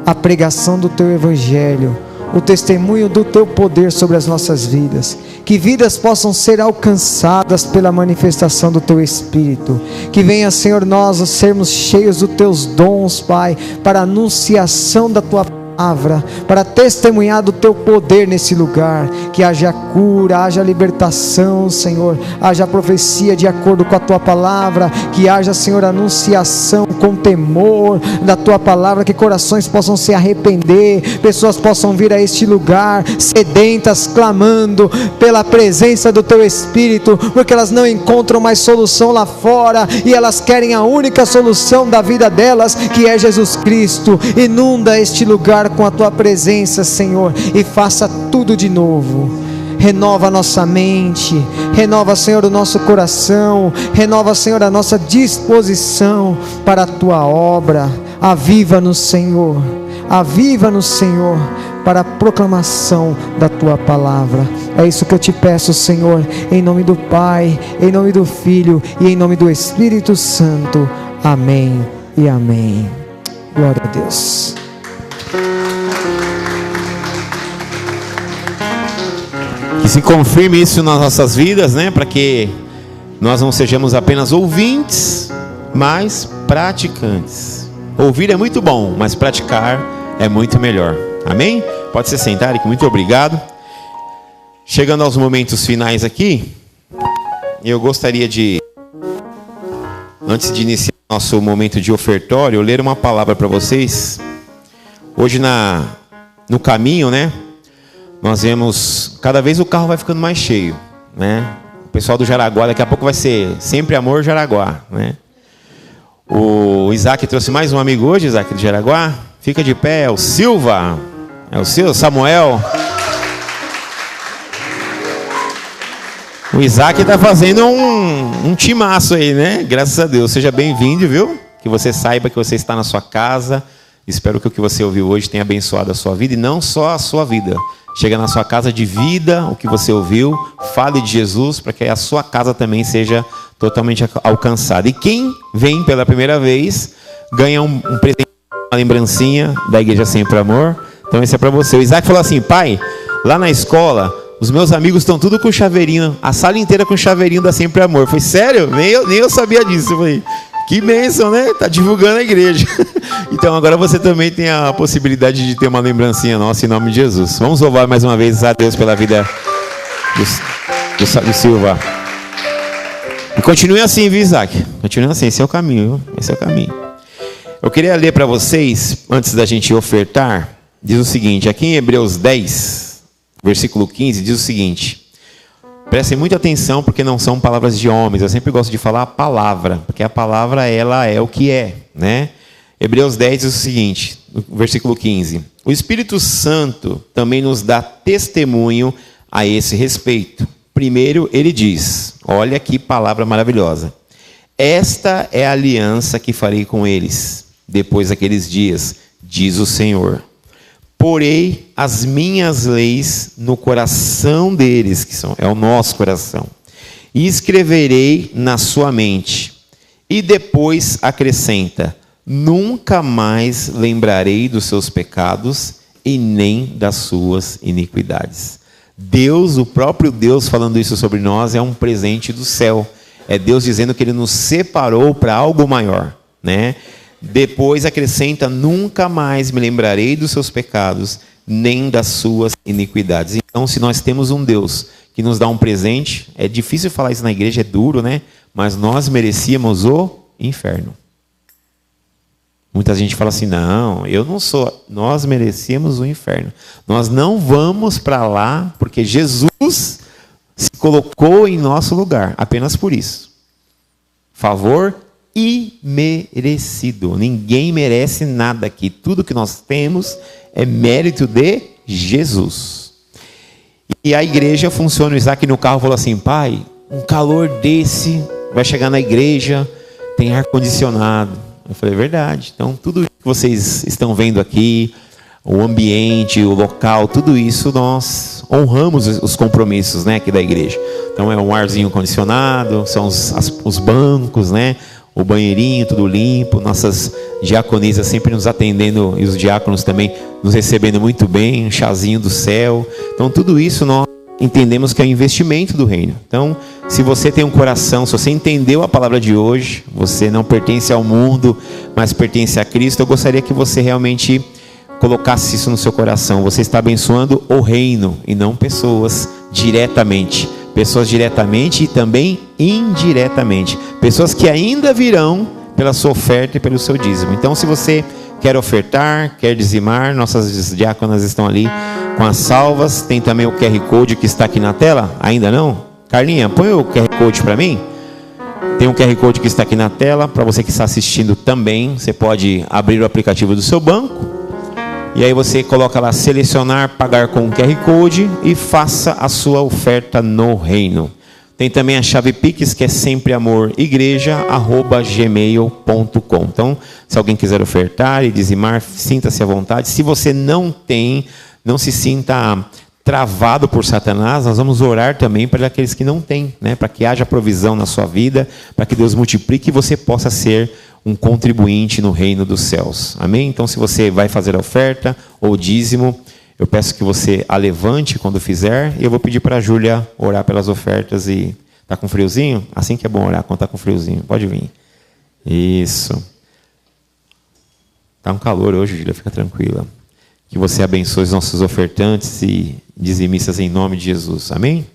a pregação do Teu Evangelho, o testemunho do Teu poder sobre as nossas vidas. Que vidas possam ser alcançadas pela manifestação do Teu Espírito. Que venha, Senhor, nós sermos cheios dos Teus dons, Pai, para a anunciação da Tua palavra, para testemunhar do Teu poder nesse lugar. Que haja cura, haja libertação, Senhor, haja profecia de acordo com a Tua palavra, que haja, Senhor, anunciação com temor da Tua palavra, que corações possam se arrepender, pessoas possam vir a este lugar sedentas, clamando pela presença do Teu Espírito, porque elas não encontram mais solução lá fora, e elas querem a única solução da vida delas, que é Jesus Cristo. Inunda este lugar com a Tua presença, Senhor, e faça tudo de novo. Renova a nossa mente, renova, Senhor, o nosso coração, renova, Senhor, a nossa disposição para a Tua obra. Aviva-nos, Senhor, aviva-nos, Senhor, para a proclamação da Tua palavra. É isso que eu Te peço, Senhor, em nome do Pai, em nome do Filho e em nome do Espírito Santo. Amém e amém. Glória a Deus. Que se confirme isso nas nossas vidas, né? Para que nós não sejamos apenas ouvintes, mas praticantes. Ouvir é muito bom, mas praticar é muito melhor. Amém? Pode se sentar, Eric, muito obrigado. Chegando aos momentos finais aqui, eu gostaria de, antes de iniciar nosso momento de ofertório, ler uma palavra para vocês. Hoje no caminho, né? Nós vemos, cada vez o carro vai ficando mais cheio, né? O pessoal do Jaraguá, daqui a pouco vai ser Sempre Amor Jaraguá, né? O Isaac trouxe mais um amigo hoje, Isaac do Jaraguá. Fica de pé, é o Silva. É o Silva, Samuel. O Isaac está fazendo um timaço aí, né? Graças a Deus. Seja bem-vindo, viu? Que você saiba que você está na sua casa. Espero que o que você ouviu hoje tenha abençoado a sua vida, e não só a sua vida. Chega na sua casa, divida o que você ouviu, fale de Jesus, para que a sua casa também seja totalmente alcançada. E quem vem pela primeira vez, ganha um presente, uma lembrancinha da Igreja Sempre Amor. Então esse é para você. O Isaac falou assim: pai, lá na escola, os meus amigos estão tudo com chaveirinho, a sala inteira com chaveirinho da Sempre Amor. Eu falei, sério? Nem eu sabia disso. Eu falei, que bênção, né? Tá divulgando a igreja. Então agora você também tem a possibilidade de ter uma lembrancinha nossa em nome de Jesus. Vamos louvar mais uma vez a Deus pela vida do Silva. E continue assim, viu, Isaac? Continue assim, esse é o caminho, viu? Esse é o caminho. Eu queria ler para vocês, antes da gente ofertar, diz o seguinte, aqui em Hebreus 10, versículo 15, diz o seguinte: prestem muita atenção, porque não são palavras de homens. Eu sempre gosto de falar a palavra, porque a palavra, ela é o que é, né? Hebreus 10 diz o seguinte, versículo 15: o Espírito Santo também nos dá testemunho a esse respeito. Primeiro ele diz, olha que palavra maravilhosa: esta é a aliança que farei com eles depois daqueles dias, diz o Senhor. Porei as minhas leis no coração deles, é o nosso coração, e escreverei na sua mente. E depois acrescenta: nunca mais lembrarei dos seus pecados e nem das suas iniquidades. Deus, o próprio Deus falando isso sobre nós, é um presente do céu. É Deus dizendo que Ele nos separou para algo maior, né? Depois acrescenta: nunca mais me lembrarei dos seus pecados, nem das suas iniquidades. Então, se nós temos um Deus que nos dá um presente, é difícil falar isso na igreja, é duro, né? Mas nós merecíamos o inferno. Muita gente fala assim, não, eu não sou. Nós merecíamos o inferno. Nós não vamos para lá porque Jesus se colocou em nosso lugar, apenas por isso. Favor imerecido. Ninguém merece nada aqui. Tudo que nós temos é mérito de Jesus. E a igreja funciona. O Isaac no carro falou assim: pai, um calor desse, vai chegar na igreja, tem ar-condicionado. Eu falei, é verdade. Então, tudo que vocês estão vendo aqui, o ambiente, o local, tudo isso nós honramos os compromissos, né, aqui da igreja. Então, é um arzinho condicionado, são os bancos, né, o banheirinho, tudo limpo, nossas diaconisas sempre nos atendendo e os diáconos também nos recebendo muito bem, um chazinho do céu. Então, tudo isso nós entendemos que é um investimento do reino. Então, se você tem um coração, se você entendeu a palavra de hoje, você não pertence ao mundo, mas pertence a Cristo, eu gostaria que você realmente colocasse isso no seu coração. Você está abençoando o reino e não pessoas diretamente. Pessoas diretamente e também indiretamente. Pessoas que ainda virão pela sua oferta e pelo seu dízimo. Então, se você quer ofertar, quer dizimar, nossas diáconas estão ali com as salvas. Tem também o QR Code que está aqui na tela. Ainda não? Carlinha, põe o QR Code para mim. Tem um QR Code que está aqui na tela. Para você que está assistindo também, você pode abrir o aplicativo do seu banco. E aí você coloca lá, selecionar, pagar com o QR Code e faça a sua oferta no reino. Tem também a chave Pix, que é sempreamorigreja@gmail.com. Então, se alguém quiser ofertar e dizimar, sinta-se à vontade. Se você não tem, não se sinta travado por Satanás, nós vamos orar também para aqueles que não têm, né? Para que haja provisão na sua vida, para que Deus multiplique e você possa ser um contribuinte no reino dos céus. Amém? Então, se você vai fazer a oferta ou dízimo, eu peço que você a levante quando fizer, e eu vou pedir para a Júlia orar pelas ofertas. E tá com friozinho? Assim que é bom orar quando tá com friozinho. Pode vir. Isso. Tá um calor hoje, Júlia, fica tranquila. Que você abençoe os nossos ofertantes e dizimistas em nome de Jesus. Amém?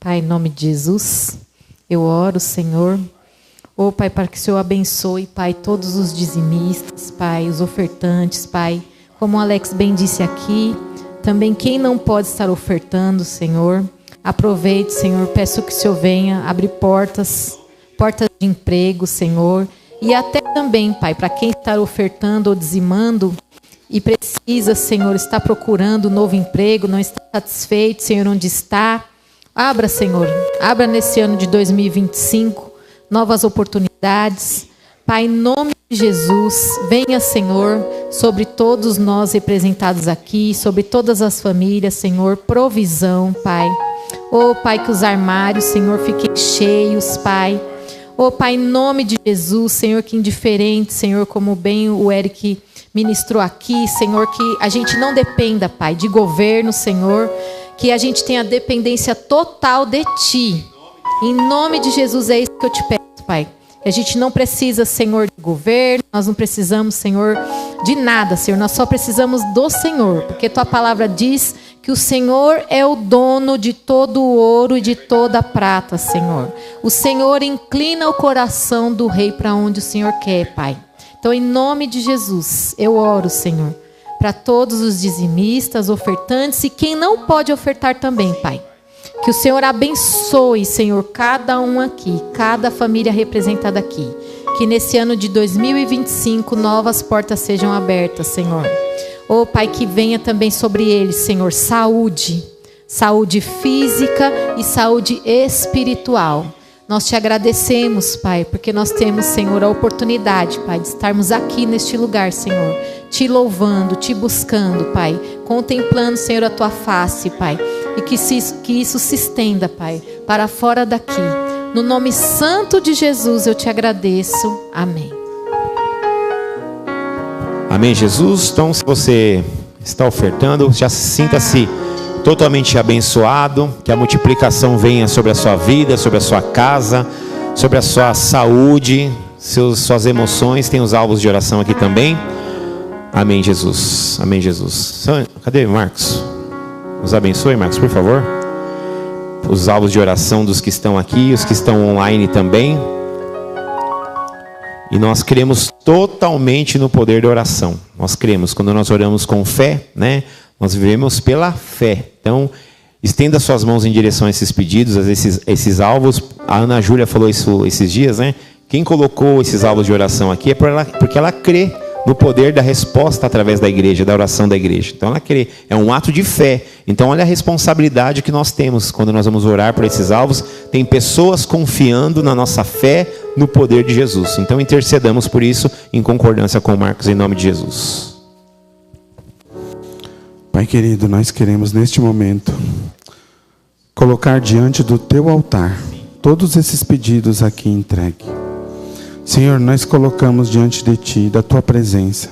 Pai, em nome de Jesus, eu oro, Senhor. Ô, Pai, para que o Senhor abençoe, Pai, todos os dizimistas, Pai, os ofertantes, Pai. Como o Alex bem disse aqui, também quem não pode estar ofertando, Senhor, aproveite, Senhor. Peço que o Senhor venha abrir portas de emprego, Senhor. E até também, Pai, para quem está ofertando ou dizimando e precisa, Senhor, está procurando um novo emprego, não está satisfeito, Senhor, onde está. Abra, Senhor, abra nesse ano de 2025 novas oportunidades. Pai, em nome de Jesus, venha, Senhor, sobre todos nós representados aqui, sobre todas as famílias, Senhor, provisão, Pai. Oh, Pai, que os armários, Senhor, fiquem cheios, Pai. Oh, Pai, em nome de Jesus, Senhor, que indiferente, Senhor, como bem o Eric ministrou aqui, Senhor, que a gente não dependa, Pai, de governo, Senhor, que a gente tenha dependência total de Ti. Em nome de Jesus, é isso que eu te peço, Pai. A gente não precisa, Senhor, de governo, nós não precisamos, Senhor, de nada, Senhor. Nós só precisamos do Senhor, porque Tua palavra diz que o Senhor é o dono de todo o ouro e de toda a prata, Senhor. O Senhor inclina o coração do rei para onde o Senhor quer, Pai. Então, em nome de Jesus, eu oro, Senhor, para todos os dizimistas, ofertantes e quem não pode ofertar também, Pai. Que o Senhor abençoe, Senhor, cada um aqui, cada família representada aqui. Que nesse ano de 2025 novas portas sejam abertas, Senhor. Oh, Pai, que venha também sobre eles, Senhor, saúde. Saúde física e saúde espiritual. Nós te agradecemos, Pai, porque nós temos, Senhor, a oportunidade, Pai, de estarmos aqui neste lugar, Senhor. Te louvando, te buscando, Pai. Contemplando, Senhor, a Tua face, Pai. E que isso se estenda, Pai, para fora daqui. No nome santo de Jesus eu te agradeço. Amém. Amém, Jesus. Então, se você está ofertando, já sinta-se totalmente abençoado. Que a multiplicação venha sobre a sua vida, sobre a sua casa, sobre a sua saúde, suas emoções. Tem os alvos de oração aqui também. Amém, Jesus. Amém, Jesus. Cadê Marcos? Nos abençoe, Marcos, por favor. Os alvos de oração dos que estão aqui, os que estão online também. E nós cremos totalmente no poder da oração. Nós cremos, quando nós oramos com fé, né? Nós vivemos pela fé. Então, estenda suas mãos em direção a esses pedidos, a esses alvos. A Ana Júlia falou isso esses dias, né? Quem colocou esses alvos de oração aqui é porque ela crê no poder da resposta através da igreja, da oração da igreja. Então ela crê, é um ato de fé. Então olha a responsabilidade que nós temos quando nós vamos orar por esses alvos. Tem pessoas confiando na nossa fé, no poder de Jesus. Então intercedamos por isso em concordância com Marcos, em nome de Jesus. Pai querido, nós queremos neste momento colocar diante do Teu altar todos esses pedidos aqui entregue. Senhor, nós colocamos diante de Ti, da Tua presença.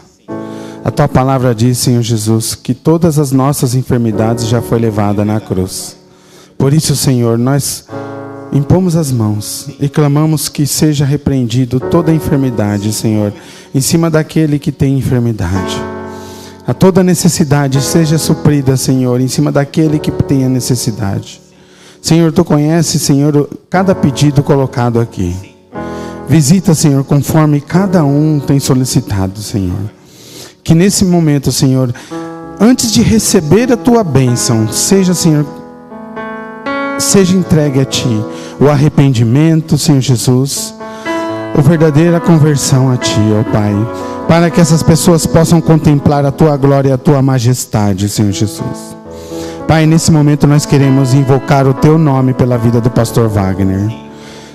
A Tua palavra diz, Senhor Jesus, que todas as nossas enfermidades já foi levada na cruz. Por isso, Senhor, nós impomos as mãos e clamamos que seja repreendido toda a enfermidade, Senhor, em cima daquele que tem enfermidade. A toda necessidade seja suprida, Senhor, em cima daquele que tem a necessidade. Senhor, Tu conheces, Senhor, cada pedido colocado aqui. Visita, Senhor, conforme cada um tem solicitado, Senhor. Que nesse momento, Senhor, antes de receber a Tua bênção, seja, Senhor, seja entregue a Ti o arrependimento, Senhor Jesus, a verdadeira conversão a Ti, ó Pai, para que essas pessoas possam contemplar a Tua glória e a Tua majestade, Senhor Jesus. Pai, nesse momento nós queremos invocar o Teu nome pela vida do pastor Wagner.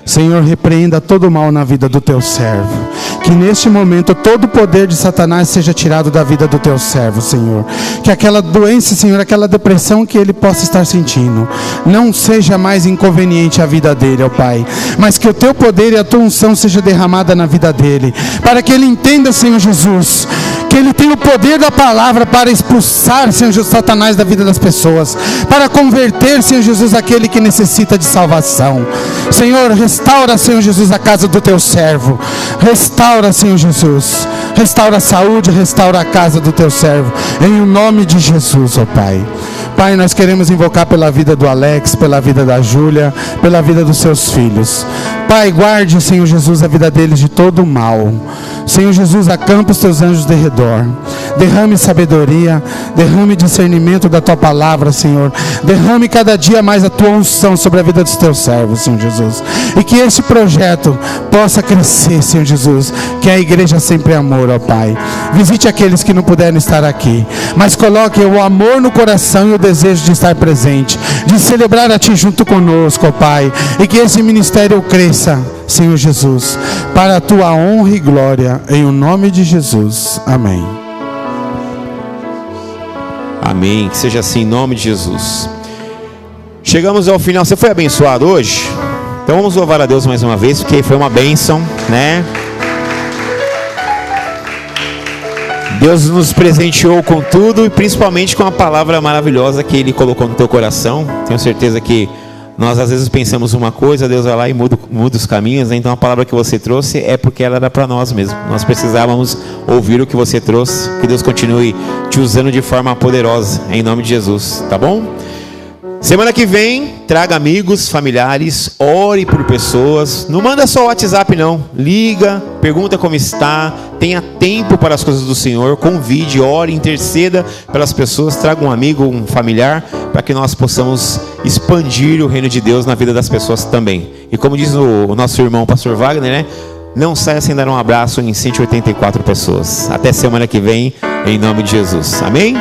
Senhor, repreenda todo o mal na vida do Teu servo. Que neste momento todo o poder de Satanás seja tirado da vida do Teu servo, Senhor. Que aquela doença, Senhor, aquela depressão que ele possa estar sentindo, não seja mais inconveniente à vida dele, ó Pai. Mas que o Teu poder e a Tua unção seja derramada na vida dele. Para que ele entenda, Senhor Jesus, que ele tem o poder da palavra para expulsar, Senhor Jesus, Satanás da vida das pessoas. Para converter, Senhor Jesus, aquele que necessita de salvação. Senhor, restaura, Senhor Jesus, a casa do Teu servo. Restaura, Senhor Jesus. Restaura a saúde, restaura a casa do Teu servo. Em o nome de Jesus, ó Pai. Pai, nós queremos invocar pela vida do Alex, pela vida da Júlia, pela vida dos seus filhos. Pai, guarde, Senhor Jesus, a vida deles de todo o mal. Senhor Jesus, acampa os Teus anjos de redor. Derrame sabedoria, derrame discernimento da Tua palavra, Senhor. Derrame cada dia mais a Tua unção sobre a vida dos Teus servos, Senhor Jesus. E que esse projeto possa crescer, Senhor Jesus. Que a igreja sempre é amor, ó Pai. Visite aqueles que não puderam estar aqui, mas coloque o amor no coração e o desejo de estar presente, de celebrar a Ti junto conosco, ó Pai. E que esse ministério cresça, Senhor Jesus, para a Tua honra e glória, em o nome de Jesus. Amém. Amém, que seja assim em nome de Jesus. Chegamos ao final. Você foi abençoado hoje? Então vamos louvar a Deus mais uma vez, porque foi uma bênção, né? Deus nos presenteou com tudo e principalmente com a palavra maravilhosa que Ele colocou no teu coração. Tenho certeza que Nós às vezes pensamos uma coisa, Deus vai lá e muda os caminhos, né? Então a palavra que você trouxe é porque ela era para nós mesmo. Nós precisávamos ouvir o que você trouxe. Que Deus continue te usando de forma poderosa, em nome de Jesus, tá bom? Semana que vem, traga amigos, familiares, ore por pessoas. Não manda só o WhatsApp não. Liga, pergunta como está. Tenha tempo para as coisas do Senhor. Convide, ore, interceda pelas pessoas. Traga um amigo, um familiar, para que nós possamos expandir o reino de Deus na vida das pessoas também. E como diz o nosso irmão pastor Wagner, né? Não saia sem dar um abraço em 184 pessoas. Até semana que vem, em nome de Jesus. Amém?